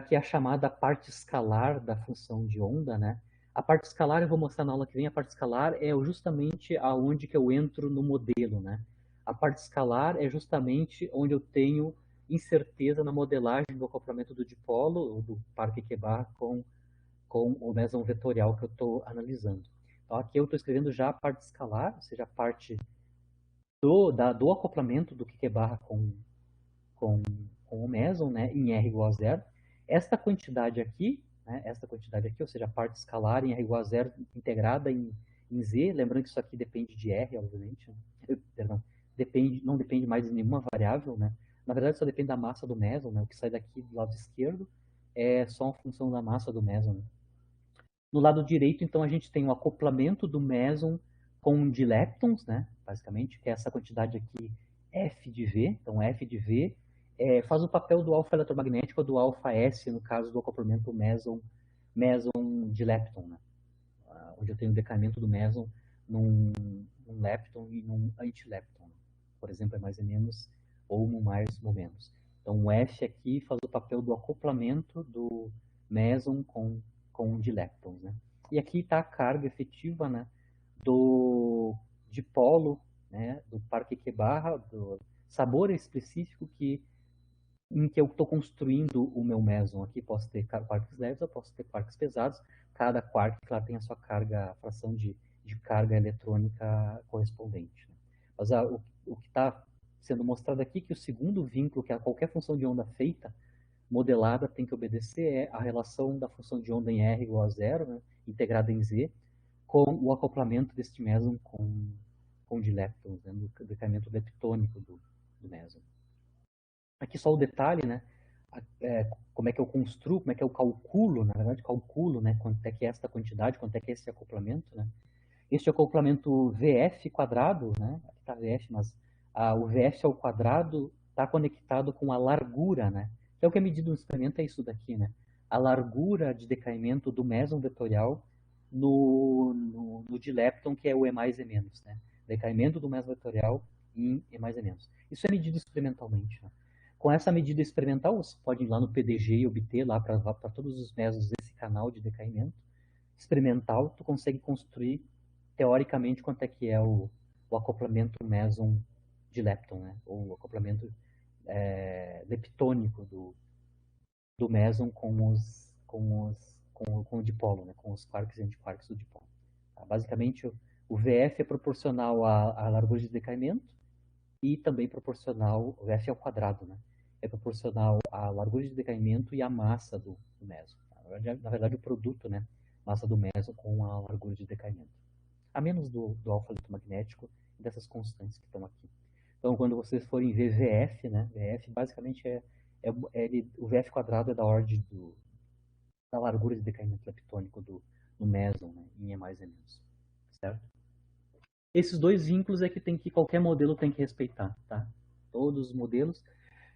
que é a chamada parte escalar da função de onda, né? A parte escalar, eu vou mostrar na aula que vem, a parte escalar é justamente aonde que eu entro no modelo, né? A parte escalar é justamente onde eu tenho incerteza na modelagem do acoplamento do dipolo, ou do par Q-bar com o meson vetorial que eu estou analisando. Então, aqui eu estou escrevendo já a parte escalar, ou seja, a parte do acoplamento do Q-bar com o meson, né, em R igual a zero. Esta quantidade aqui, né, ou seja, a parte escalar em R igual a zero integrada em Z, lembrando que isso aqui depende de R, obviamente, né? Perdão, não depende mais de nenhuma variável, né? Na verdade, só depende da massa do meson, né? O que sai daqui do lado esquerdo é só uma função da massa do meson, né? No lado direito, então, a gente tem o acoplamento do meson com dileptons, né? Basicamente, que é essa quantidade aqui, F de V. Então, F de V faz o papel do alfa eletromagnético ou do alfa S, no caso do acoplamento meson-dilepton, né? Onde eu tenho o decaimento do meson num lepton e num antilepton. Né? Por exemplo, é mais ou menos, ou no mais ou menos. Então, o F aqui faz o papel do acoplamento do meson com dileptons, né? E aqui está a carga efetiva, né, do dipolo, né, do par Q-barra, do sabor específico em que eu estou construindo o meu meson. Aqui posso ter quarks leves, eu posso ter quarks pesados. Cada quark, claro, tem a sua carga, a fração de carga eletrônica correspondente. Né? Mas o que está sendo mostrado aqui é que o segundo vínculo, que é qualquer função de onda feita, modelada, tem que obedecer é a relação da função de onda em R igual a zero, né, integrada em Z, com o acoplamento deste meson com dileptons, né, no decaimento leptônico do meson. Aqui só o detalhe, né? Como é que eu construo, como é que eu calculo, na verdade, calculo, né? Quanto é que é esta quantidade, quanto é que é esse acoplamento, né? Este acoplamento VF quadrado, né? Aqui está VF, mas o VF ao quadrado está conectado com a largura, né? Que é o que é medido no experimento, é isso daqui, né? A largura de decaimento do meson vetorial no dilepton, que é o E mais E menos, né? Decaimento do meson vetorial em E mais E menos. Isso é medido experimentalmente, né? Com essa medida experimental, você pode ir lá no PDG e obter lá para todos os mesos esse canal de decaimento experimental. Tu consegue construir teoricamente quanto é que é o acoplamento meson de lepton, né? Ou o acoplamento leptônico do meson com o dipolo, né? Com os quarks e antiquarks do dipolo. Tá? Basicamente, o VF é proporcional à largura de decaimento e também proporcional, o F ao quadrado, né? É proporcional à largura de decaimento e à massa do meso. Na verdade, o produto, né? Massa do meso com a largura de decaimento. A menos do alfa eletromagnético e dessas constantes que estão aqui. Então, quando vocês forem ver VF, né? VF basicamente o VF quadrado é da ordem da largura de decaimento leptônico do meson, né? Em E mais E menos. Certo? Esses dois vínculos é que qualquer modelo tem que respeitar, tá? Todos os modelos.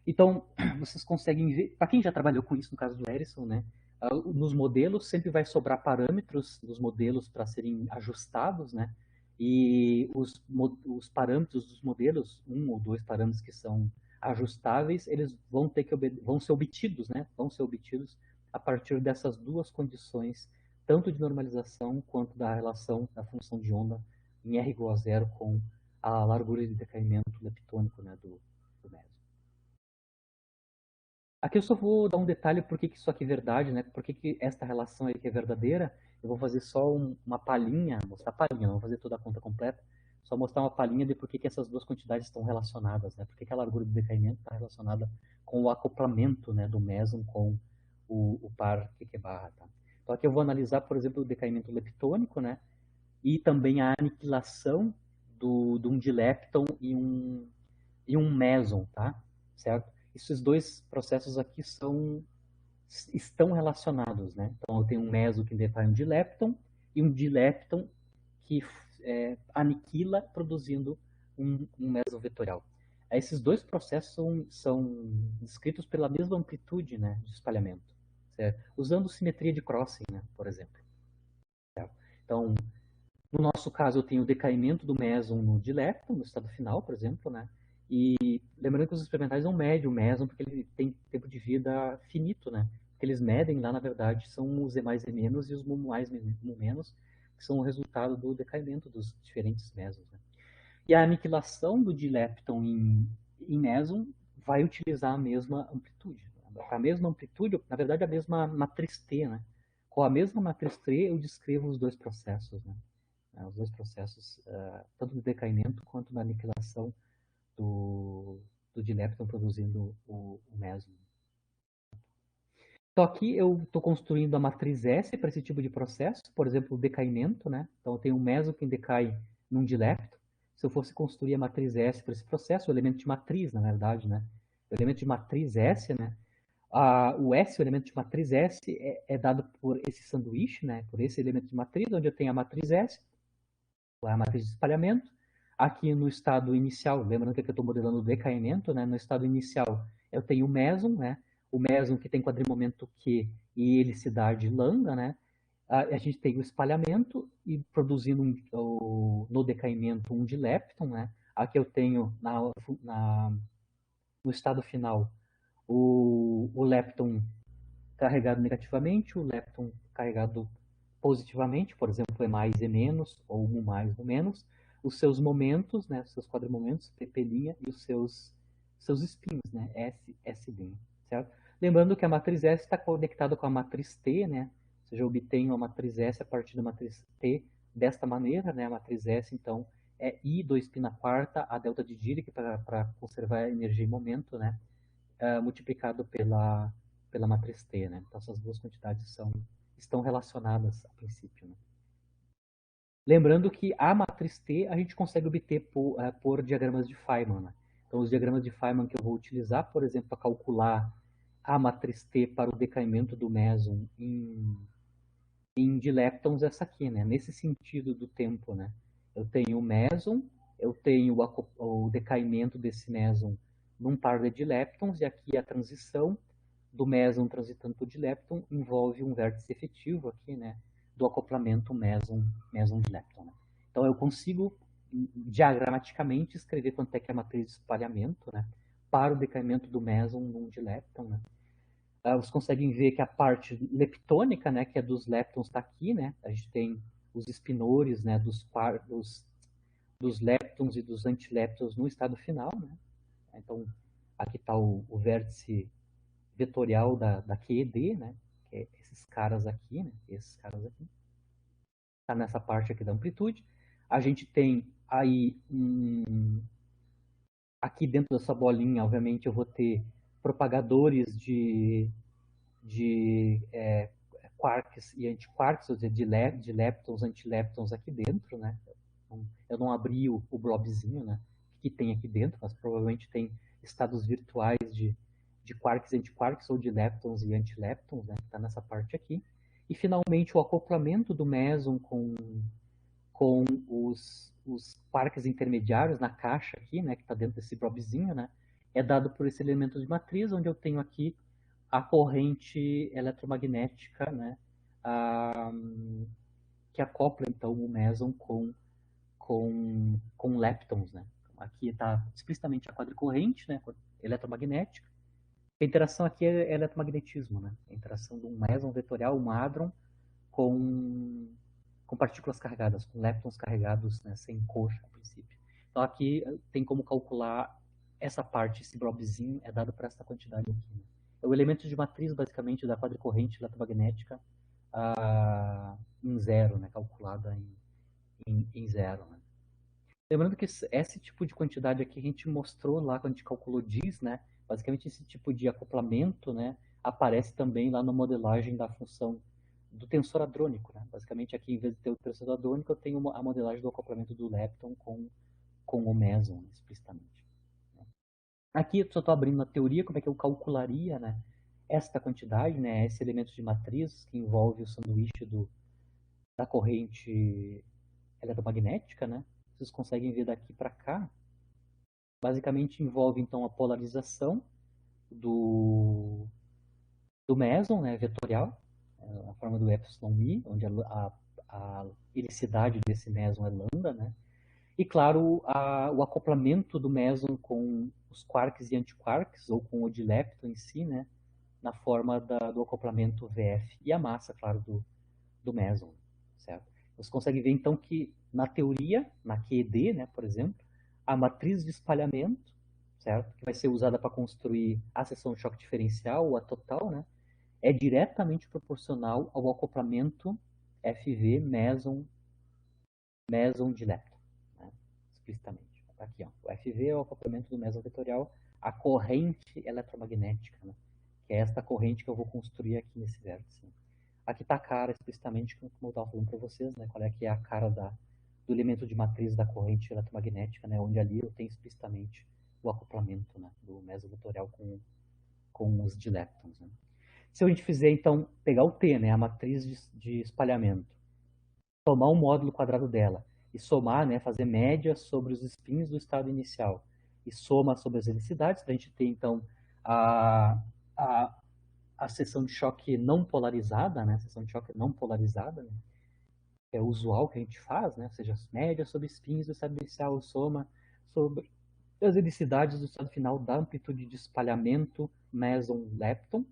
Então, vocês conseguem ver, para quem já trabalhou com isso, no caso do Edison, né? Nos modelos sempre vai sobrar parâmetros dos modelos para serem ajustados, né? E os parâmetros dos modelos, um ou dois parâmetros que são ajustáveis, eles vão ser obtidos, né? Vão ser obtidos a partir dessas duas condições, tanto de normalização quanto da relação da função de onda em R igual a zero com a largura de decaimento leptônico, né, do meso. Aqui eu só vou dar um detalhe por que isso aqui é verdade, né? Por que esta relação aqui é verdadeira. Eu vou fazer só uma palhinha, mostrar a palhinha, não vou fazer toda a conta completa, só mostrar uma palhinha de por que essas duas quantidades estão relacionadas, né? Por que a largura de decaimento está relacionada com o acoplamento, né, do meson com o par QQ barra, tá? Então aqui eu vou analisar, por exemplo, o decaimento leptônico, né? E também a aniquilação de um dilepton e um meson, tá? Certo? Esses dois processos aqui estão relacionados, né? Então eu tenho um meso que decai um dilepton e um dilepton que aniquila produzindo um meso vetorial. Esses dois processos são descritos pela mesma amplitude, né, de espalhamento, certo? Usando simetria de Crossing, né, por exemplo. Certo? Então, no nosso caso, eu tenho o decaimento do meson no dilepton, no estado final, por exemplo, né? E lembrando que os experimentais não medem o meson porque ele tem tempo de vida finito, né? O que eles medem lá, na verdade, são os E mais E menos e os mu mais mu menos, que são o resultado do decaimento dos diferentes mesons, né? E a aniquilação do dilepton em meson vai utilizar a mesma amplitude. A mesma amplitude, na verdade, a mesma matriz T, né? Com a mesma matriz T, eu descrevo os dois processos, né? Os dois processos, tanto do decaimento quanto da aniquilação do dilepton produzindo o meson. Então aqui eu estou construindo a matriz S para esse tipo de processo, por exemplo, o decaimento, né? Então eu tenho um meso que decai num dilepton. Se eu fosse construir a matriz S para esse processo, o elemento de matriz, na verdade, né? O elemento de matriz S, né? O S, o elemento de matriz S, é dado por esse sanduíche, né? Por esse elemento de matriz, onde eu tenho a matriz S, a matriz de espalhamento. Aqui no estado inicial, lembrando que aqui eu estou modelando o decaimento, né? No estado inicial eu tenho o meson, né? O meson que tem quadrimomento Q e helicidade lambda, né? A gente tem o espalhamento e produzindo no decaimento um dilepton, né? Aqui eu tenho no estado final o lepton carregado negativamente, o lepton carregado positivamente, por exemplo, E mais E menos, ou mu mais mu menos, os seus momentos, né, os seus quadrimomentos, PP' e os seus spins, né, S, S', certo? Lembrando que a matriz S está conectada com a matriz T, né, ou seja, eu obtenho a matriz S a partir da matriz T desta maneira, né, a matriz S, então, é I, 2π na quarta, a delta de Dirac para conservar energia e momento, né, multiplicado pela matriz T, né? Então essas duas quantidades estão relacionadas a princípio, né? Lembrando que a matriz T a gente consegue obter por diagramas de Feynman, né? Então os diagramas de Feynman que eu vou utilizar, por exemplo, para calcular a matriz T para o decaimento do meson em dileptons, essa aqui, né? Nesse sentido do tempo, né? Eu tenho o meson, eu tenho o decaimento desse meson num par de dileptons, e aqui a transição do meson transitando para o dilepton envolve um vértice efetivo aqui, né, do acoplamento meson-dilepton. Né? Então eu consigo diagramaticamente escrever quanto é que é a matriz de espalhamento, né, para o decaimento do meson num dilepton, né? Vocês conseguem ver que a parte leptônica, né, que é dos leptons, está aqui, né? A gente tem os espinores, né, dos leptons e dos antileptons no estado final, né? Então, aqui está o vértice vetorial da QED, né? Que é esses caras aqui, né? Esses caras aqui. Está nessa parte aqui da amplitude. A gente tem aí aqui dentro dessa bolinha, obviamente, eu vou ter propagadores de quarks e antiquarks, ou seja, de leptons, antileptons aqui dentro, né? Eu não abri o blobzinho, né? Que tem aqui dentro, mas provavelmente tem estados virtuais de quarks e antiquarks, ou de leptons e antileptons, né? Que está nessa parte aqui. E finalmente o acoplamento do meson com os quarks intermediários na caixa aqui, né? Que está dentro desse blobzinho, né? É dado por esse elemento de matriz, onde eu tenho aqui a corrente eletromagnética, né? Que acopla então o meson com leptons, né? Aqui está explicitamente a quadricorrente, né? Eletromagnética. A interação aqui é eletromagnetismo, né? A interação de um meson vetorial, um hadron, com partículas carregadas, com leptons carregados, né, sem cor, a princípio. Então aqui tem como calcular essa parte, esse blobzinho é dado para essa quantidade aqui. Né? É o elemento de matriz, basicamente, da quadricorrente eletromagnética em zero, né, calculada em zero. Né? Lembrando que esse tipo de quantidade aqui a gente mostrou lá quando a gente calculou DIS, né? Basicamente esse tipo de acoplamento, né, aparece também lá na modelagem da função do tensor hadrônico, né? Basicamente aqui, em vez de ter o tensor hadrônico, eu tenho a modelagem do acoplamento do lepton com o meson, né, explicitamente. Né? Aqui eu só estou abrindo a teoria, como é que eu calcularia, né, esta quantidade, né, esse elemento de matriz que envolve o sanduíche da corrente eletromagnética, né? Vocês conseguem ver daqui para cá. Basicamente envolve então a polarização do meson, né, vetorial, a forma do epsilon i, onde a helicidade desse meson é lambda, né? E claro, o acoplamento do meson com os quarks e antiquarks, ou com o dilepto em si, né, na forma do acoplamento VF. E a massa, claro, do meson, certo? Você consegue ver então que na teoria, na QED, né, por exemplo, a matriz de espalhamento, certo, que vai ser usada para construir a seção de choque diferencial ou a total, né, é diretamente proporcional ao acoplamento FV meson dilepto, né, explicitamente. Aqui, ó, o FV é o acoplamento do meson vetorial à corrente eletromagnética, né, que é esta corrente que eu vou construir aqui nesse vértice. Aqui está a cara explicitamente, como eu estava falando para vocês, né, qual é que é a cara do elemento de matriz da corrente eletromagnética, né, onde ali eu tenho explicitamente o acoplamento, né, do mesovetorial com os dileptons. Né. Se a gente fizer, então, pegar o T, né, a matriz de espalhamento, tomar um módulo quadrado dela e somar, né, fazer média sobre os spins do estado inicial e soma sobre as helicidades, para a gente ter, então, a, a seção de choque não polarizada, né, seção de choque não polarizada, né, que é o usual que a gente faz, né, ou seja, as médias sobre spins do estado inicial, soma sobre as helicidades do estado final da amplitude de espalhamento meson-lepton.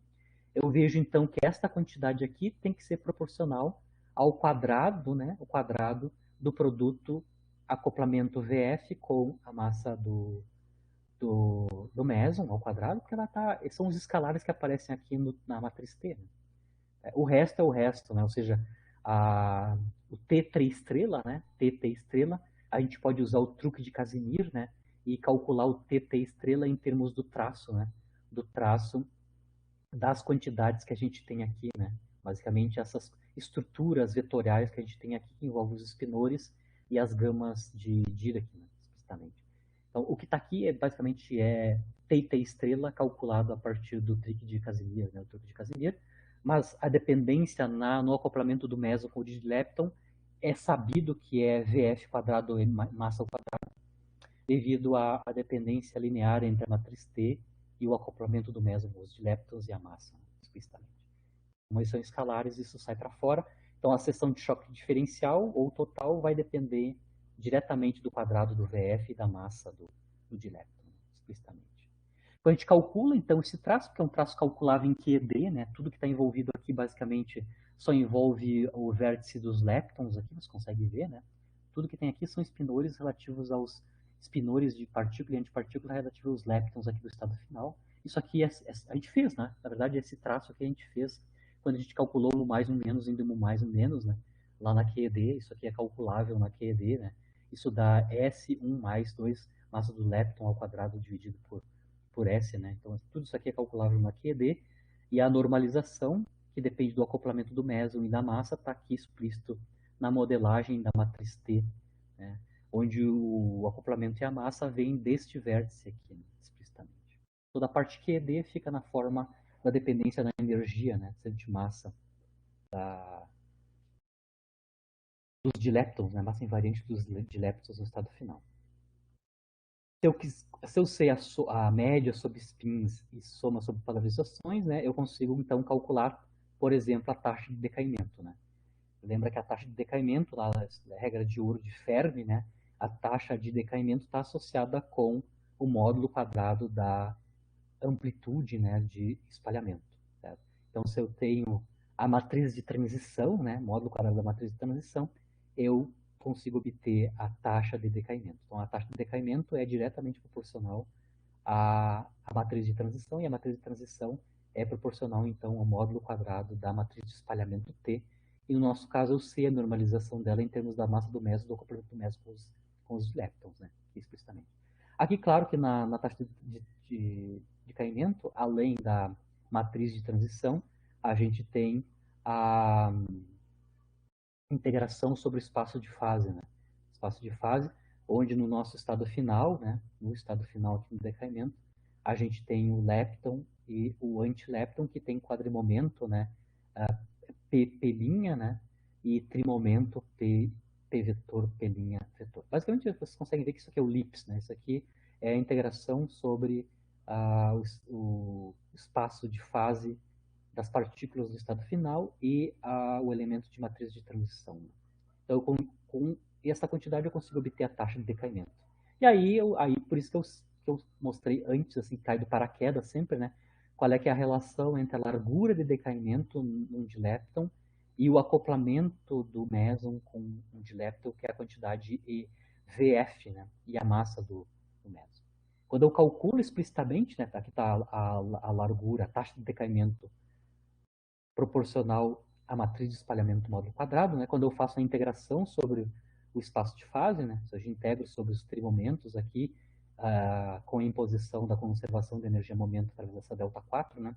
Eu vejo então que esta quantidade aqui tem que ser proporcional ao quadrado, né, o quadrado do produto acoplamento VF com a massa do meson ao quadrado, porque são os escalares que aparecem aqui na matriz T. Né? O resto é o resto, né? Ou seja, o T3 estrela, né? TT estrela, a gente pode usar o truque de Casimir, né? E calcular o TT estrela em termos do traço, né? Do traço das quantidades que a gente tem aqui, né? Basicamente essas estruturas vetoriais que a gente tem aqui, que envolvem os espinores e as gamas de Dirac, né? Explicitamente. Então, o que está aqui basicamente TT estrela calculado a partir do truque de Casimir, né? O truque de Casimir, mas a dependência no acoplamento do meson com o dilepton é sabido que é VF quadrado massa ao quadrado, devido à dependência linear entre a matriz T e o acoplamento do meson com os dileptons e a massa, né, explicitamente. Como eles são escalares, isso sai para fora. Então, a seção de choque diferencial ou total vai depender diretamente do quadrado do VF e da massa do dilepton, explicitamente. Então a gente calcula então esse traço, que é um traço calculável em QED, né? Tudo que está envolvido aqui basicamente só envolve o vértice dos leptons aqui, você consegue ver, né? Tudo que tem aqui são espinores relativos aos espinores de partícula e antipartícula relativos aos leptons aqui do estado final. Isso aqui a gente fez, né? Na verdade, esse traço aqui a gente fez quando a gente calculou o mais, o menos, indo o mais, o menos, né? Lá na QED, isso aqui é calculável na QED, né? Isso dá S1 mais 2 massa do lepton ao quadrado dividido por S, né? Então, tudo isso aqui é calculável na QED, e a normalização, que depende do acoplamento do méson e da massa, está aqui explícito na modelagem da matriz T, né? Onde o acoplamento e a massa vêm deste vértice aqui, né? Explicitamente. Toda a parte QED fica na forma da dependência da energia, né? De massa dos dileptons, né? Massa invariante dos dileptons no estado final. Se eu sei a média sobre spins e soma sobre polarizações, né, eu consigo então calcular, por exemplo, a taxa de decaimento, né? Lembra que a taxa de decaimento, lá na regra de ouro de Fermi, né, a taxa de decaimento está associada com o módulo quadrado da amplitude, né, de espalhamento. Certo? Então, se eu tenho a matriz de transição, né, módulo quadrado da matriz de transição, eu consigo obter a taxa de decaimento. Então, a taxa de decaimento é diretamente proporcional à matriz de transição, e a matriz de transição é proporcional, então, ao módulo quadrado da matriz de espalhamento T. E no nosso caso, eu sei a normalização dela em termos da massa do méson, do acoplamento do méson com os leptons, né, explicitamente. Aqui, claro que na taxa de decaimento, além da matriz de transição, a gente tem a integração sobre o espaço de fase, né? Espaço de fase, onde no nosso estado final, né, no estado final aqui do decaimento, a gente tem o lepton e o antilepton, que tem quadrimomento, né, P', né, e trimomento P vetor, P' vetor. Basicamente, vocês conseguem ver que isso aqui é o LIPS, né? Isso aqui é a integração sobre o espaço de fase das partículas do estado final e o elemento de matriz de transição. Então, com essa quantidade, eu consigo obter a taxa de decaimento. E aí, por isso que eu mostrei antes, assim, cai do paraquedas sempre, né? Qual é que é a relação entre a largura de decaimento num dilepton e o acoplamento do méson com um dilepton, que é a quantidade VF, né? E a massa do méson. Quando eu calculo explicitamente, né? Aqui está a largura, a taxa de decaimento proporcional à matriz de espalhamento do módulo quadrado, né? Quando eu faço a integração sobre o espaço de fase, né? Se eu integro sobre os trimomentos aqui, com a imposição da conservação de energia-momento através dessa delta 4, né?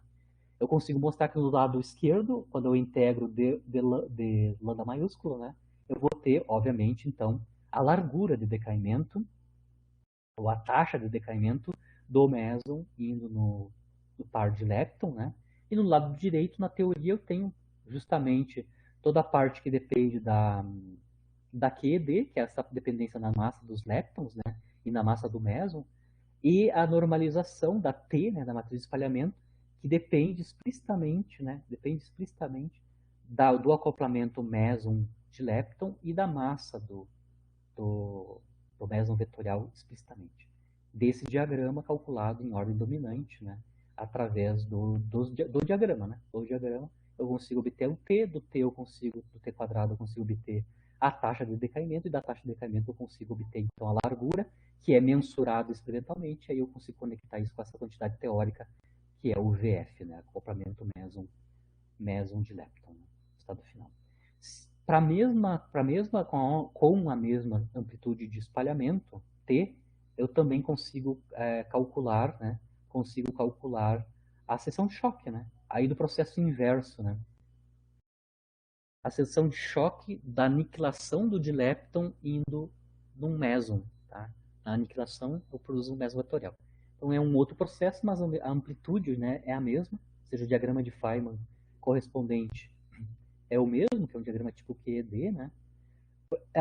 Eu consigo mostrar que no lado esquerdo, quando eu integro de lambda maiúsculo, né? Eu vou ter, obviamente, então, a largura de decaimento, ou a taxa de decaimento do méson indo no par de lepton, né? E no lado direito, na teoria, eu tenho justamente toda a parte que depende da QED, que é essa dependência na massa dos leptons, né? E na massa do méson, e a normalização da T, né? Da matriz de espalhamento, que depende explicitamente, né? Depende explicitamente do acoplamento méson de lepton e da massa do méson vetorial explicitamente. Desse diagrama calculado em ordem dominante, né, através do diagrama. Né? Do diagrama eu consigo obter o T, do T quadrado eu consigo obter a taxa de decaimento, e da taxa de decaimento eu consigo obter então a largura, que é mensurada experimentalmente, aí eu consigo conectar isso com essa quantidade teórica, que é o VF, né, acoplamento méson de lepton, né, estado final. Para com a mesma amplitude de espalhamento, T, eu também consigo calcular, né? Consigo calcular a seção de choque, né? Aí do processo inverso, né? A seção de choque da aniquilação do dilepton indo num méson, tá? Na aniquilação eu produzo um méson vetorial. Então é um outro processo, mas a amplitude, né, é a mesma, ou seja, o diagrama de Feynman correspondente é o mesmo, que é um diagrama tipo QED, né?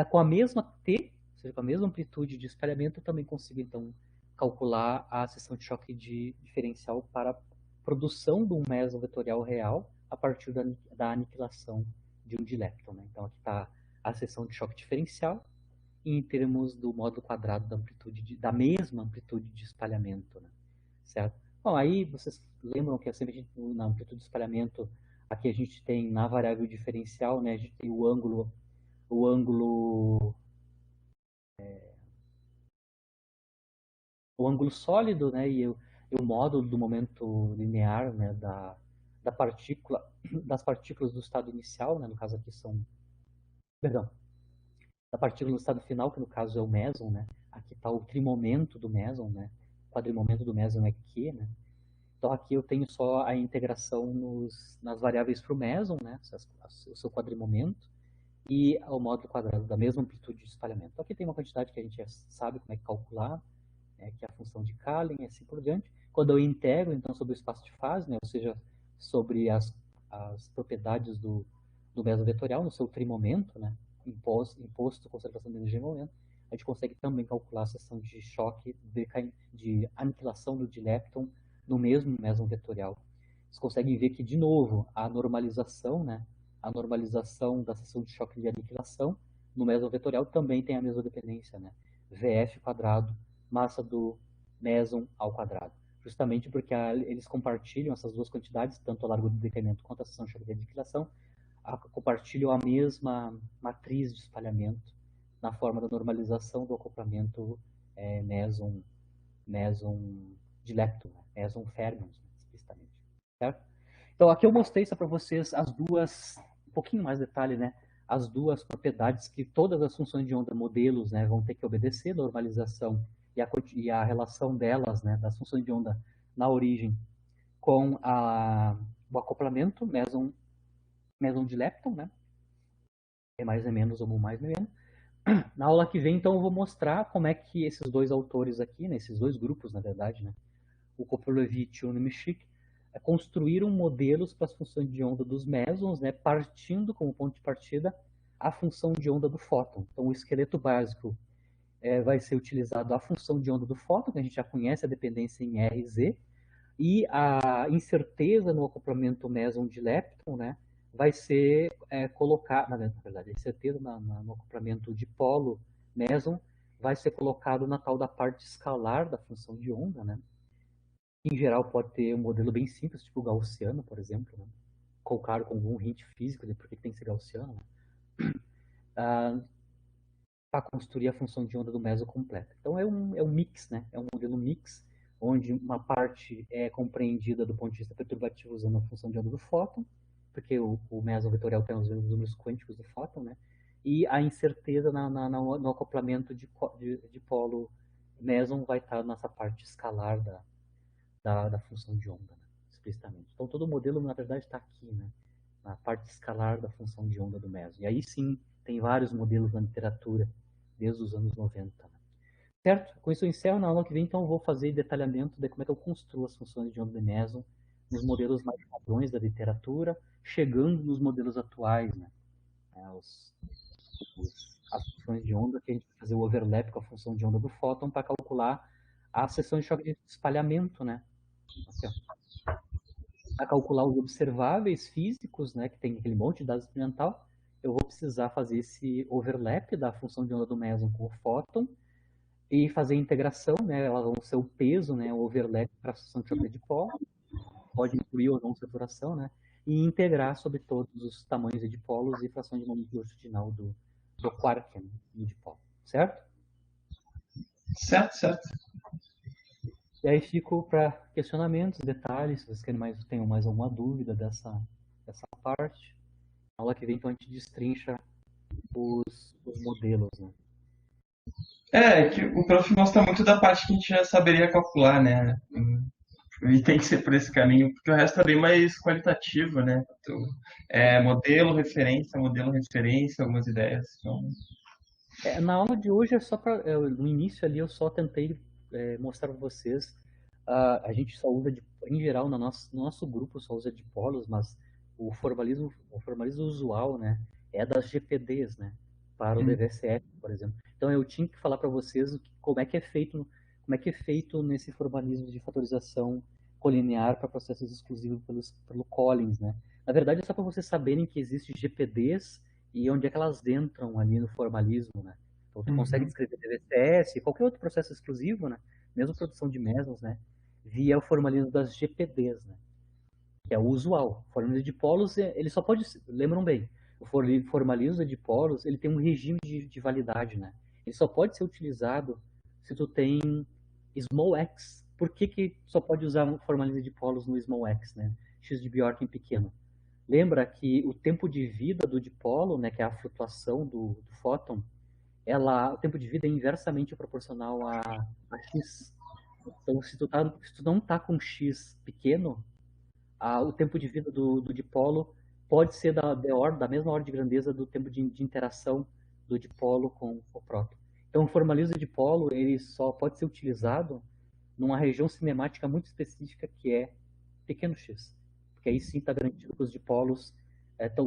Com a mesma T, ou seja, com a mesma amplitude de espalhamento, eu também consigo, então, calcular a seção de choque de diferencial para a produção de um méson vetorial real a partir da aniquilação de um dilepton. Né? Então, aqui está a seção de choque diferencial em termos do módulo quadrado da amplitude da mesma amplitude de espalhamento, né? Certo? Bom, aí vocês lembram que sempre na amplitude de espalhamento, aqui a gente tem na variável diferencial, né, a gente tem o ângulo, o ângulo sólido, né, e o módulo do momento linear, né, da partícula, das partículas do estado inicial, né, no caso aqui são, perdão, da partícula no estado final, que no caso é o meson, né, aqui está o trimomento do meson, né, o quadrimomento do meson é Q, né. Então aqui eu tenho só a integração nas variáveis para o meson, né, o seu quadrimomento, e o módulo quadrado da mesma amplitude de espalhamento. Então aqui tem uma quantidade que a gente já sabe como é que calcular, né, que é a função de Kalin e assim por diante. Quando eu integro, então, sobre o espaço de fase, né, ou seja, sobre as propriedades do meso vetorial no seu trimomento, né, imposto conservação de energia em momento, a gente consegue também calcular a seção de choque de aniquilação do dilepton no mesmo meso vetorial. Vocês conseguem ver que, de novo, a normalização, né, a normalização da seção de choque de aniquilação no meso vetorial também tem a mesma dependência, né, VF quadrado massa do meson ao quadrado. Justamente porque eles compartilham essas duas quantidades, tanto a largura de decaimento quanto a seção de choque de aniquilação, compartilham a mesma matriz de espalhamento na forma da normalização do acoplamento meson, meson dilepton, né? Meson fermions, né? Explicitamente. Certo? Então aqui eu mostrei só para vocês as duas, um pouquinho mais detalhe, né? As duas propriedades que todas as funções de onda modelos, né, vão ter que obedecer, normalização e a relação delas, né, das funções de onda na origem com o acoplamento meson de lepton, né, é mais é menos ou mais é menos. Na aula que vem, então, eu vou mostrar como é que esses dois autores aqui, né, esses dois grupos, na verdade, né, o Koprolevich e o Nemechik, construíram modelos para as funções de onda dos mesons, né, partindo como ponto de partida a função de onda do fóton. Então, o esqueleto básico vai ser utilizado a função de onda do fóton, que a gente já conhece a dependência em RZ, e a incerteza no acoplamento meson de lepton, né, vai ser colocada, na verdade, a incerteza no acoplamento de polo meson vai ser colocado na tal da parte escalar da função de onda, né. Em geral pode ter um modelo bem simples, tipo o gaussiano, por exemplo, né, colocado com algum hint físico de por que tem que ser gaussiano, né, para construir a função de onda do meso completa. Então é um mix, né? É um modelo mix, onde uma parte é compreendida do ponto de vista perturbativo usando a função de onda do fóton, porque o meso vetorial tem os números quânticos do fóton, né? E a incerteza no acoplamento de polo meson vai estar nessa parte escalar da função de onda, né? Explicitamente. Então todo o modelo, na verdade, está aqui, né? Na parte escalar da função de onda do meso. E aí sim, tem vários modelos na literatura, desde os anos 90. Né? Certo? Com isso eu encerro. Na aula que vem, então, eu vou fazer detalhamento de como é que eu construo as funções de onda de meson nos modelos mais padrões da literatura, chegando nos modelos atuais, né? As funções de onda, que a gente vai fazer o overlap com a função de onda do fóton para calcular a seção de choque de espalhamento, né? Aqui, ó, a calcular os observáveis físicos, né, que tem aquele monte de dados experimental, eu vou precisar fazer esse overlap da função de onda do meson com o fóton e fazer a integração, né, elas vão ser o peso, né, o overlap para a função de choque de dipolo, pode incluir ou não saturação, né, e integrar sobre todos os tamanhos de dipolos e fração de momento longitudinal do quark no dipolo, certo? Certo, certo. E aí fico para questionamentos, detalhes, se vocês querem tenham mais alguma dúvida dessa parte. Na aula que vem, então, a gente destrincha os modelos, né? Que o prof mostra muito da parte que a gente já saberia calcular, né? E tem que ser por esse caminho, porque o resto é bem mais qualitativo, né? Então, modelo, referência, algumas ideias. Então, Na aula de hoje, no início ali, eu só tentei mostrar para vocês. A gente só usa, em geral, no nosso grupo, só usa dipolos, mas o formalismo usual, né, é das GPDs, né, para o DVSF, por exemplo. Então, eu tinha que falar para vocês como é que é feito nesse formalismo de fatorização colinear para processos exclusivos pelo Collins, né. Na verdade, é só para vocês saberem que existem GPDs e onde é que elas entram ali no formalismo, né? Então, tu consegue descrever DVCS, qualquer outro processo exclusivo, né? Mesmo produção de mesons, né? via o formalismo das GPDs, né? Que é o usual. O formalismo de polos, ele só pode, lembram bem, o formalismo de polos, ele tem um regime de validade, né? Ele só pode ser utilizado se tu tem small x. Por que só pode usar um formalismo de polos no small x, né? X de Bjorken pequeno. Lembra que o tempo de vida do dipolo, né, que é a flutuação do fóton, o tempo de vida é inversamente proporcional a x. Então, se tu não está com x pequeno, o tempo de vida do dipolo pode ser da mesma ordem de grandeza do tempo de interação do dipolo com o próton. Então, o formalismo de dipolo ele só pode ser utilizado numa região cinemática muito específica que é pequeno x. Porque aí sim está garantido que os dipolos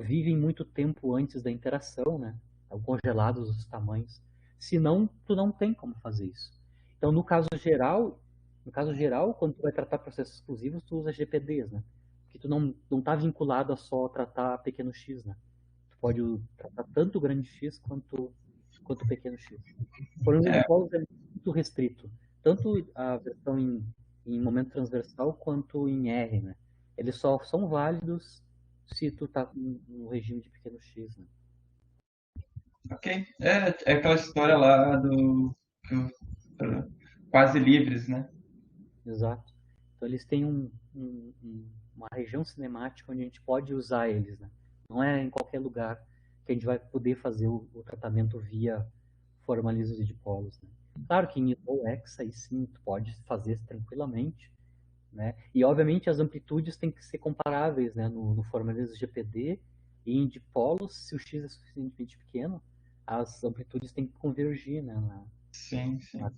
vivem muito tempo antes da interação, né? Estão congelados os tamanhos. Senão, tu não tem como fazer isso. Então, no caso geral, quando tu vai tratar processos exclusivos, tu usa GPDs, né? Porque tu não tá vinculado a só tratar pequeno x, né? Tu pode tratar tanto o grande x quanto o pequeno x. O problema de É, polos é muito restrito. Tanto a versão em momento transversal quanto em R, né? Eles só são válidos se tu tá no regime de pequeno x, né? ok. É aquela história lá quase livres, né? Exato. Então eles têm uma região cinemática onde a gente pode usar eles, né? Não é em qualquer lugar que a gente vai poder fazer o tratamento via formalismos e dipolos, né? Claro que em OX aí sim tu pode fazer tranquilamente, né? E obviamente as amplitudes têm que ser comparáveis, né? No formalismo GPD e em dipolos, se o x é suficientemente pequeno, as amplitudes têm que convergir, né? Sim, sim. Nas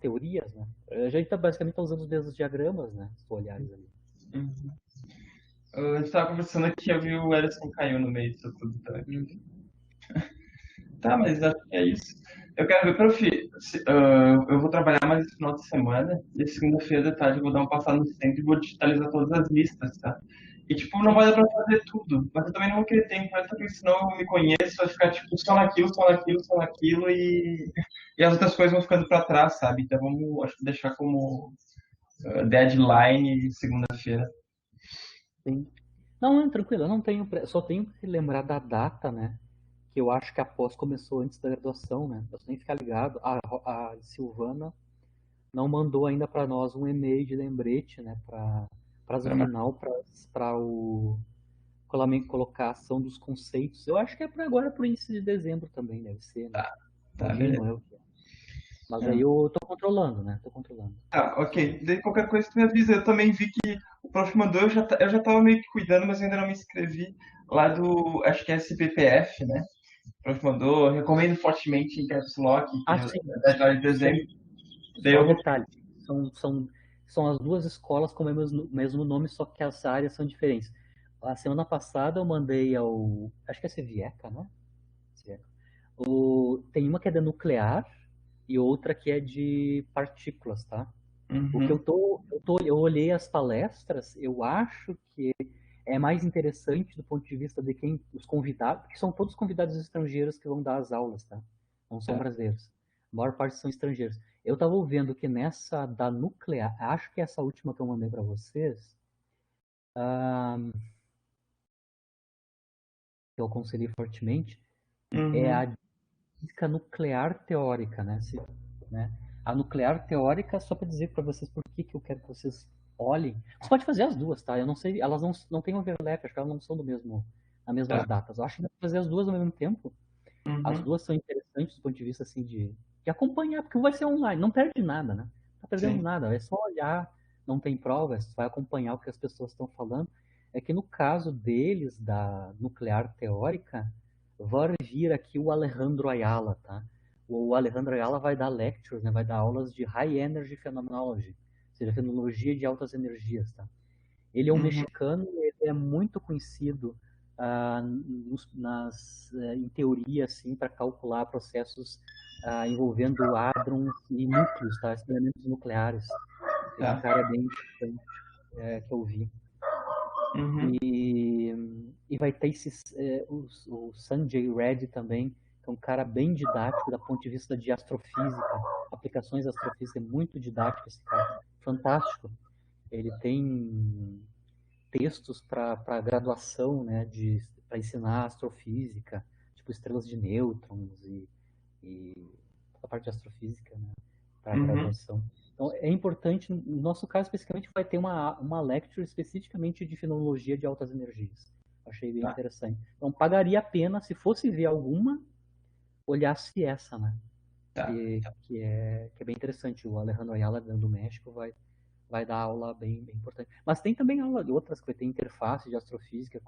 teorias, né? A gente basicamente tá usando os mesmos diagramas, né? Se tu olhares ali. Uhum. A gente tava conversando aqui, eu vi o Ellison caiu no meio disso tudo também. Uhum. Tá, mas acho que é isso. Eu quero ver, prof, eu vou trabalhar mais esse final de semana e segunda-feira de tarde eu vou dar uma passada no centro e vou digitalizar todas as listas, tá? E, tipo, não Sim, vai dar pra fazer tudo, mas eu também não vou querer tempo, porque senão eu me conheço, vai ficar, tipo, só naquilo, só naquilo, só naquilo e as outras coisas vão ficando pra trás, sabe? Então vamos, acho que deixar como deadline segunda-feira. sim. Não, é tranquilo, eu não tenho, só tenho que lembrar da data, né? Que eu acho que a pós começou antes da graduação, né? Eu tenho que ficar ligado. A Silvana não mandou ainda para nós um e-mail de lembrete, né? Para prazo final, para o colocação dos conceitos. Eu acho que é para agora, para o início de dezembro também, deve ser, né? Tá, Imagino beleza. eu. Mas aí eu tô controlando, né? Tô controlando. Tá, ok. Daí qualquer coisa tu me avisa. Eu também vi que o prof mandou, eu já tava meio que cuidando, mas eu ainda não me inscrevi lá do, acho que é SPPF, né? O prof mandou, recomendo fortemente em Caps Lock, que Ah, é sim. da deadline de dezembro. Sim. Daí Só eu um vou. detalhe. São as duas escolas com o mesmo nome, só que as áreas são diferentes. A semana passada eu mandei ao. Acho que é Cevieca, né? Cevieca. Tem uma que é de nuclear e outra que é de partículas, tá? O que Uhum. eu olhei as palestras, eu acho que é mais interessante do ponto de vista de quem os convidados, porque são todos convidados estrangeiros que vão dar as aulas, tá? Não são Tá. brasileiros. A maior parte são estrangeiros. Eu estava vendo que nessa da nuclear, acho que essa última que eu mandei para vocês, que eu aconselhei fortemente, é Uhum. a física nuclear teórica, né? Né? A nuclear teórica, só para dizer para vocês por que eu quero que vocês olhem. Você pode fazer as duas, tá? Eu não sei, elas não têm overlap, acho que elas não são as Tá. mesmas datas. Eu acho que dá pra fazer as duas ao mesmo tempo. As Uhum. duas são interessantes do ponto de vista assim de acompanhar, porque vai ser online, não perde nada, né? Não tá perdendo Sim. nada, é só olhar, não tem provas, vai acompanhar o que as pessoas estão falando. É que no caso deles, da nuclear teórica, vai vir aqui o Alejandro Ayala, tá? O Alejandro Ayala vai dar lectures, né? Vai dar aulas de High Energy Phenomenology, ou seja, fenomenologia de altas energias, tá? Ele é um Uhum. mexicano, ele é muito conhecido em teoria, assim, para calcular processos envolvendo hadrons e núcleos, tá? Experimentos nucleares. Esse Tá. cara é bem interessante, que eu vi. Uhum. E vai ter o Sanjay Reddy também, que é um cara bem didático do ponto de vista de astrofísica, aplicações de astrofísica, é muito didático esse cara, fantástico. ele tem textos para graduação, né, para ensinar astrofísica, tipo estrelas de nêutrons e a parte de astrofísica, né, para Uhum. graduação. Então, é importante, no nosso caso especificamente, vai ter uma lecture especificamente de fenomenologia de altas energias. Achei bem Tá, interessante. Então, pagaria a pena, se fosse ver alguma, olhasse essa, né? tá. Que é bem interessante. O Alejandro Ayala, do México, vai dar aula bem importante. Mas tem também aula de outras que vai ter interface de astrofísica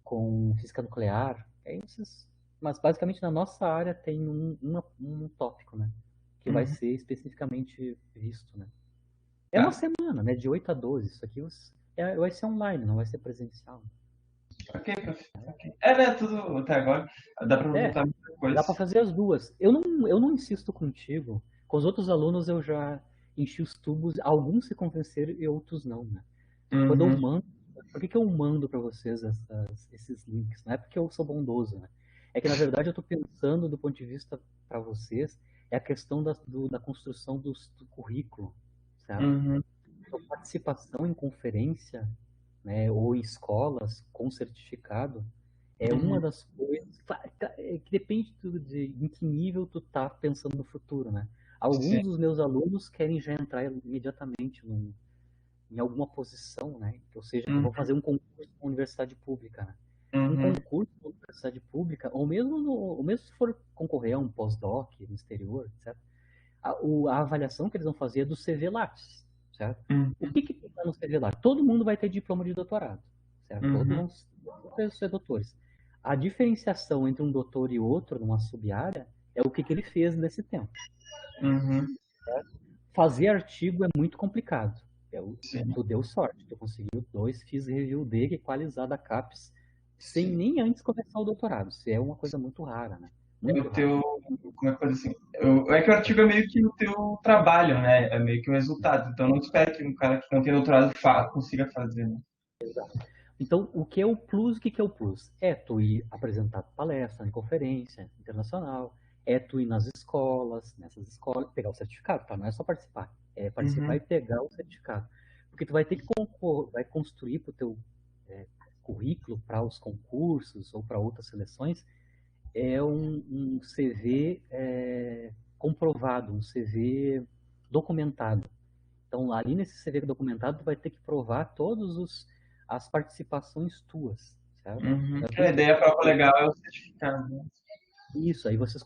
com física nuclear. Mas basicamente na nossa área tem um tópico, né? Que vai Uhum. ser especificamente visto, né? É uma Tá. semana, né? De 8 a 12. Isso aqui vai ser online, não vai ser presencial. Ok, prof. Ok. É, né? Tudo até agora. Dá pra É, aproveitar muita dá coisa. para fazer as duas. Eu não insisto contigo. Com os outros alunos eu já enchi os tubos. Alguns se convenceram e outros não, né? Quando eu Uhum. mando, por que eu mando para vocês esses links? Não é porque eu sou bondoso, né? É que na verdade eu estou pensando do ponto de vista para vocês é a questão da construção do currículo, certo? Uhum. Então, participação em conferência, né, ou em escolas com certificado é uma Uhum. das coisas que depende em que nível tu tá pensando no futuro, né? Sim. Alguns dos meus alunos querem já entrar imediatamente em alguma posição, né? Ou seja, que Uhum. vão fazer um concurso com a universidade pública, né? Um Uhum. concurso com a universidade pública, ou mesmo se for concorrer a um pós-doc no exterior, certo? A avaliação que eles vão fazer é do CV Lattes, certo? Uhum. O que tem lá no CV Lattes? Todo mundo vai ter diploma de doutorado, certo? Todos Uhum. vão ser doutores. A diferenciação entre um doutor e outro numa sub-área é o que ele fez nesse tempo. Uhum. Fazer artigo é muito complicado. Sim. Tu deu sorte, tu conseguiu dois, fiz review D equalizado a CAPES, sem Sim. nem antes começar o doutorado. Isso é uma coisa muito rara, né? É Muito o rara. teu. Como é que faz assim? É que o artigo é meio que o teu trabalho, né? É meio que o resultado. Então não espera que um cara que não tem doutorado consiga fazer, né? Então, o que é o plus? O que é o plus? É tu ir apresentar palestra em conferência internacional, é tu ir nessas escolas, pegar o certificado, tá? Não é só participar, é participar Uhum. e pegar o certificado. Porque tu vai ter que vai construir para o teu currículo, para os concursos ou para outras seleções, um CV comprovado, um CV documentado. Então, ali nesse CV documentado, tu vai ter que provar as participações tuas, certo? Uhum. Então, é por A isso que ideia, a prova legal é o certificado, né? isso, aí vocês,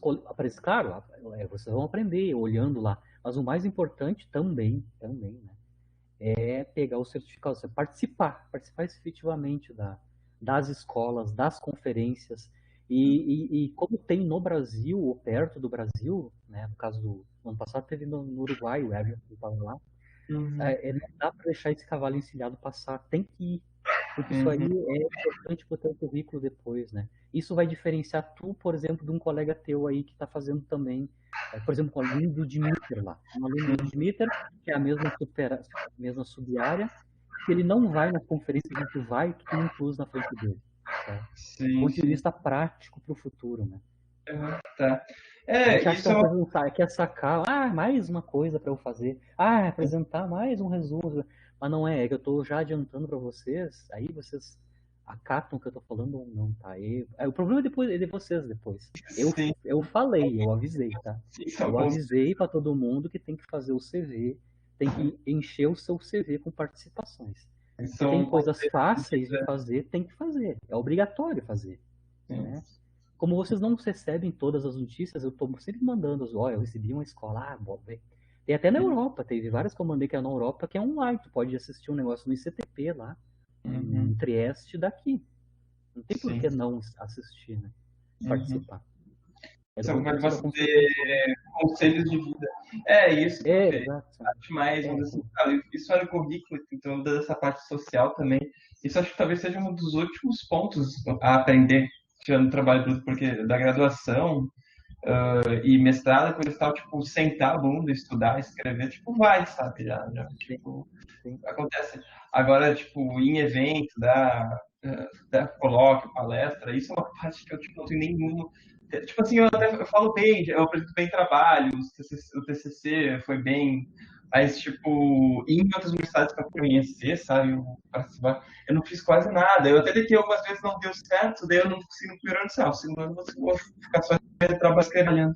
claro, vocês vão aprender olhando lá, mas o mais importante também, né, é pegar o certificado, você participar efetivamente das escolas, das conferências, e como tem no Brasil, ou perto do Brasil, né, no caso do ano passado teve no Uruguai, o Everton estava lá, Uhum. não dá para deixar esse cavalo encilhado passar, tem que ir, porque isso aí Uhum. é importante para o teu currículo depois, né? Isso vai diferenciar tu, por exemplo, de um colega teu aí que está fazendo também, por exemplo, com o aluno do Dimiter lá, um aluno do Dimiter, que é a mesma sub-área, se ele não vai nas conferências que tu vai, tu tem um plus na frente dele, tá? Do Sim, ponto de sim. vista prático para o futuro, né? Uhum. Tá. A É, gente acha que é isso é uma uma. coisa, quer sacar, mais uma coisa para eu fazer, apresentar mais um resumo, mas não é que eu estou já adiantando para vocês, aí vocês acatam o que eu estou falando ou não, tá? O problema é de vocês depois. Eu, Sim, eu falei, eu avisei, tá? sim, são Eu pontos. avisei para todo mundo que tem que fazer o CV, tem que encher o seu CV com participações. Se tem São pontos. coisas fáceis de fazer, tem que fazer. É obrigatório fazer, Sim. né? Como vocês não recebem todas as notícias, eu estou sempre mandando, olha, eu recebi uma escola, bora ver. Tem até na Europa, teve várias que eu mandei que é na Europa, que é online, tu pode assistir um negócio no ICTP lá, Uhum. em Trieste daqui. Não tem por Sim. que não assistir, né? Uhum. Participar. É do São ponto de vai vista da você construção do conselhos de vida. É isso, prof. exato. Acho mais, É, assim, cara, isso é no currículo, então toda essa parte social também. Isso acho que talvez seja um dos últimos pontos a aprender tirando o trabalho bruto, porque da graduação e mestrado, coisa e tal, tipo, sentar a bunda, estudar, escrever, tipo, vai, sabe, já sim, tipo, sim. acontece. Agora, tipo, em evento, da colóquio, palestra, isso é uma parte que eu, tipo, não tenho nenhuma. Tipo assim, eu falo bem, eu apresento bem trabalho, o TCC foi bem, Mas, tipo, ir em outras universidades para conhecer, sabe? Participar, eu não fiz quase nada. Eu até que algumas vezes não deu certo, daí eu não consegui no primeiro ano. O segundo ano eu vou ficar só trabalhando.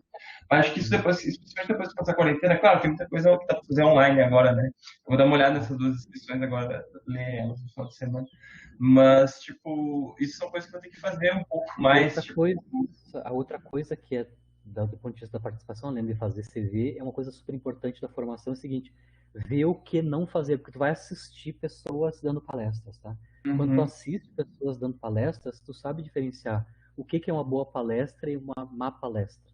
Mas acho que isso Uhum. depois, especialmente depois de passar a quarentena, claro, tem muita coisa que dá para fazer online agora, né? Eu vou dar uma olhada nessas duas inscrições agora, ler elas no final de semana. Mas, tipo, isso são coisas que eu tenho que fazer um pouco E mais, tipo, a outra coisa que é, do ponto de vista da participação, além de fazer CV, é uma coisa super importante da formação, é o seguinte, ver o que não fazer, porque tu vai assistir pessoas dando palestras, tá? Quando tu uhum, assiste pessoas dando palestras, tu sabe diferenciar o que é uma boa palestra e uma má palestra,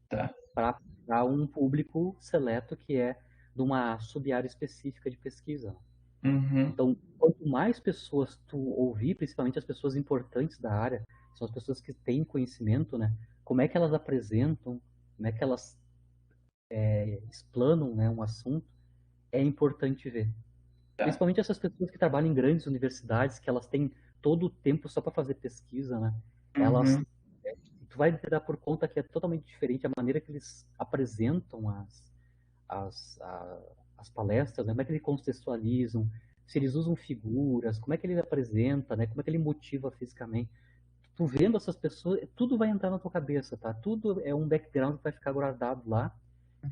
tá. para um público seleto que é de uma sub-área específica de pesquisa. Uhum, Então, quanto mais pessoas tu ouvir, principalmente as pessoas importantes da área, são as pessoas que têm conhecimento, né? Como é que elas apresentam, como é que elas explanam, né, um assunto, é importante ver. tá. Principalmente essas pessoas que trabalham em grandes universidades, que elas têm todo o tempo só para fazer pesquisa, né? Elas, Uhum, tu vai dar por conta que é totalmente diferente a maneira que eles apresentam as, a- as palestras, né? Como é que eles contextualizam, se eles usam figuras, como é que ele apresenta, né? Como é que ele motiva fisicamente. Tu vendo essas pessoas, tudo vai entrar na tua cabeça, tá? Tudo é um background que vai ficar guardado lá,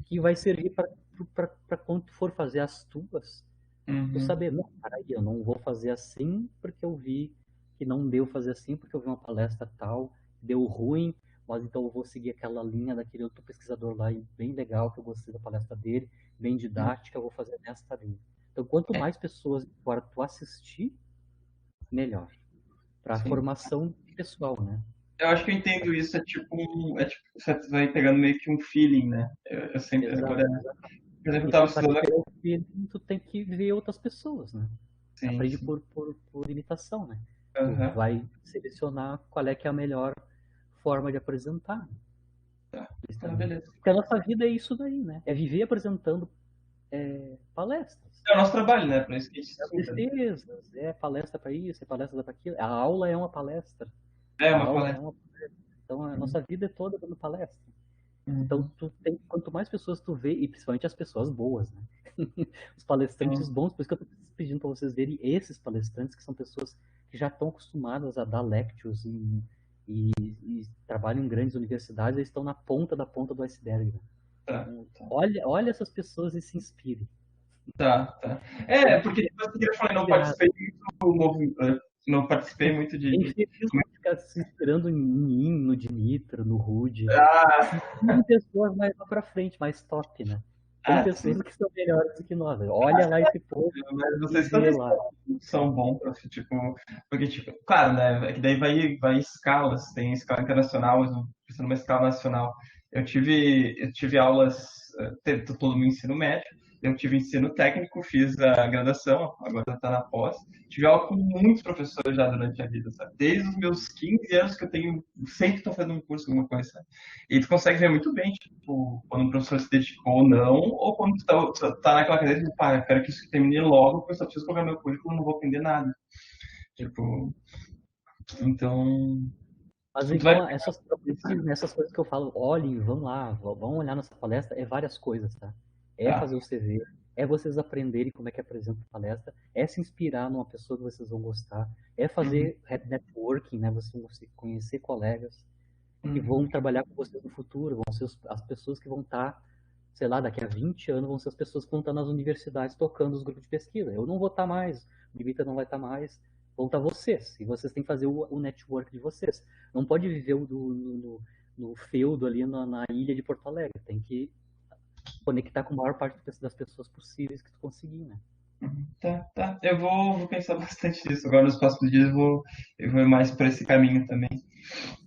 que vai servir para quando tu for fazer as tuas, tu uhum. saber, não, peraí, eu não vou fazer assim porque eu vi que não deu fazer assim, porque eu vi uma palestra tal, deu ruim, mas então eu vou seguir aquela linha daquele outro pesquisador lá, bem legal, que eu gostei da palestra dele, bem didática, eu vou fazer nessa linha. Então, quanto É, mais pessoas fora tu assistir, melhor. Para a sim. formação pessoal, né? Eu acho que eu entendo isso, é tipo, você vai pegando meio que um feeling, né? Eu sempre, agora, Exato. por exemplo, eu E tava para estudando, ter o feeling, tu tem que ver outras pessoas, né? sim, Aprende sim. por imitação, né? Tu Aham, vai selecionar qual é que é a melhor forma de apresentar. tá. Isso Ah, também. beleza. Porque a nossa vida é isso daí, né? É viver apresentando palestras. É o nosso trabalho, né? Para isso que a gente É estuda, né? defesas, é palestra para isso, é palestra para aquilo. A aula é uma palestra. É A uma aula é palestra. uma palestra. Então a Uhum, nossa vida é toda dando palestra. Então uhum, tu tem, quanto mais pessoas tu vê, e principalmente as pessoas boas, né? Os palestrantes sim. bons, por isso que eu tô pedindo para vocês verem esses palestrantes, que são pessoas que já estão acostumadas a dar lectures e trabalham em grandes universidades, eles estão na ponta da ponta do iceberg. Né? Tá, Então, tá. olha essas pessoas e se inspire. Tá, tá. Tem É, que porque ver tipo assim, eu falei, não inspirar. participei muito do não participei muito de. É infeliz ficar se inspirando em mim, no Dimitra, no Rude. Ah, Se inspire em pessoas mais lá pra frente, mais top, né? Tem sim. pessoas que são melhores do que nós. Olha lá esse povo Mas e vocês vê também lá. são bons, assim, tipo, porque, tipo, claro, né, é que daí vai escalas, tem escala internacional, mas não precisa numa escala nacional. Eu tive aulas, todo o meu ensino médio, eu tive ensino técnico, fiz a graduação, agora está na pós. Tive aula com muitos professores já durante a vida, sabe? Desde os meus 15 anos que eu tenho, sempre estou fazendo um curso, alguma coisa, sabe? E tu consegue ver muito bem, tipo, quando o professor se dedicou ou não, ou quando tu tá naquela cadeira de, pá, eu quero que isso termine logo, porque eu só preciso colocar meu currículo, não vou aprender nada. Tipo, então, Mas tu vai. então, essas coisas que eu falo, olhem, vão lá, vão olhar nossa palestra, é várias coisas, tá? É Tá. fazer o CV, é vocês aprenderem como é que apresenta a palestra, é se inspirar numa pessoa que vocês vão gostar, é Uhum, fazer networking, né? Vocês vão conhecer colegas que vão uhum, trabalhar com vocês no futuro, vão ser as pessoas que vão estar, sei lá, daqui a 20 anos, vão ser as pessoas que vão estar nas universidades tocando os grupos de pesquisa. Eu não vou estar mais, o Dibita não vai estar mais, vão estar vocês. E vocês têm que fazer o network de vocês. Não pode viver no feudo ali na ilha de Porto Alegre. Tem que conectar com a maior parte das pessoas possíveis que tu conseguir, né? uhum. Tá, tá. Eu vou pensar bastante nisso. Agora, nos próximos dias, eu vou ir mais por esse caminho também.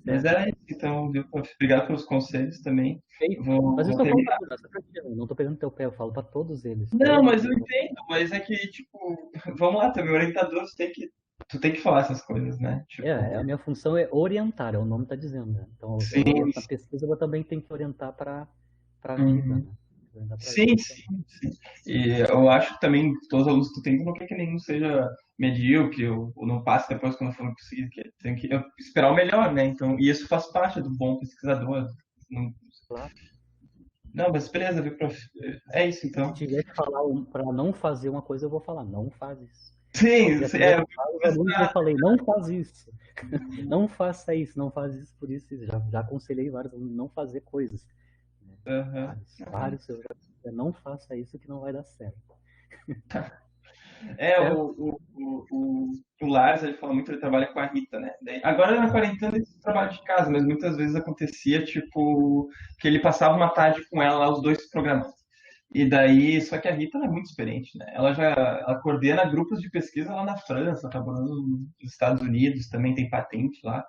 Mas Certo? era isso, então, viu? Obrigado pelos conselhos também. Eu Feito. vou, Mas eu vou estou falando para terminar. tu, não, só pra ti, eu não estou pegando teu pé, eu falo para todos eles. Não, mas Todos eu eles. entendo, mas é que, tipo, vamos lá, também, orientador, tu tem que falar essas coisas, né? A Tipo, minha função é orientar, é o nome está dizendo. Né? Então, eu sim, oriento na pesquisa, eu também tenho que orientar para a vida, uhum. né? Orientar para a Sim, vida também. sim, sim. E eu acho que também todos os alunos que tu tem, tu não quer que nenhum seja medíocre ou não passe depois quando for conseguir, que tem que esperar o melhor, né? Então, e isso faz parte do bom pesquisador. Não- Claro. Não, mas beleza, viu, prof? É isso Se então. tiver que falar para não fazer uma coisa, eu vou falar, não faz isso. Sim, Já é, tiver vários alunos, eu falei, não faz isso. Não faça isso, não faz isso por isso. Já aconselhei vários alunos não fazer coisas. aham. Vários eu já não faça isso que não vai dar certo. É, Certo? o Lars, ele fala muito, ele trabalha com a Rita, né? Agora na quarentena ele trabalha de casa, mas muitas vezes acontecia, tipo, que ele passava uma tarde com ela lá, os dois programando. E daí, só que a Rita ela é muito experiente, né? Ela coordena grupos de pesquisa lá na França, trabalhando nos Estados Unidos, também tem patente lá.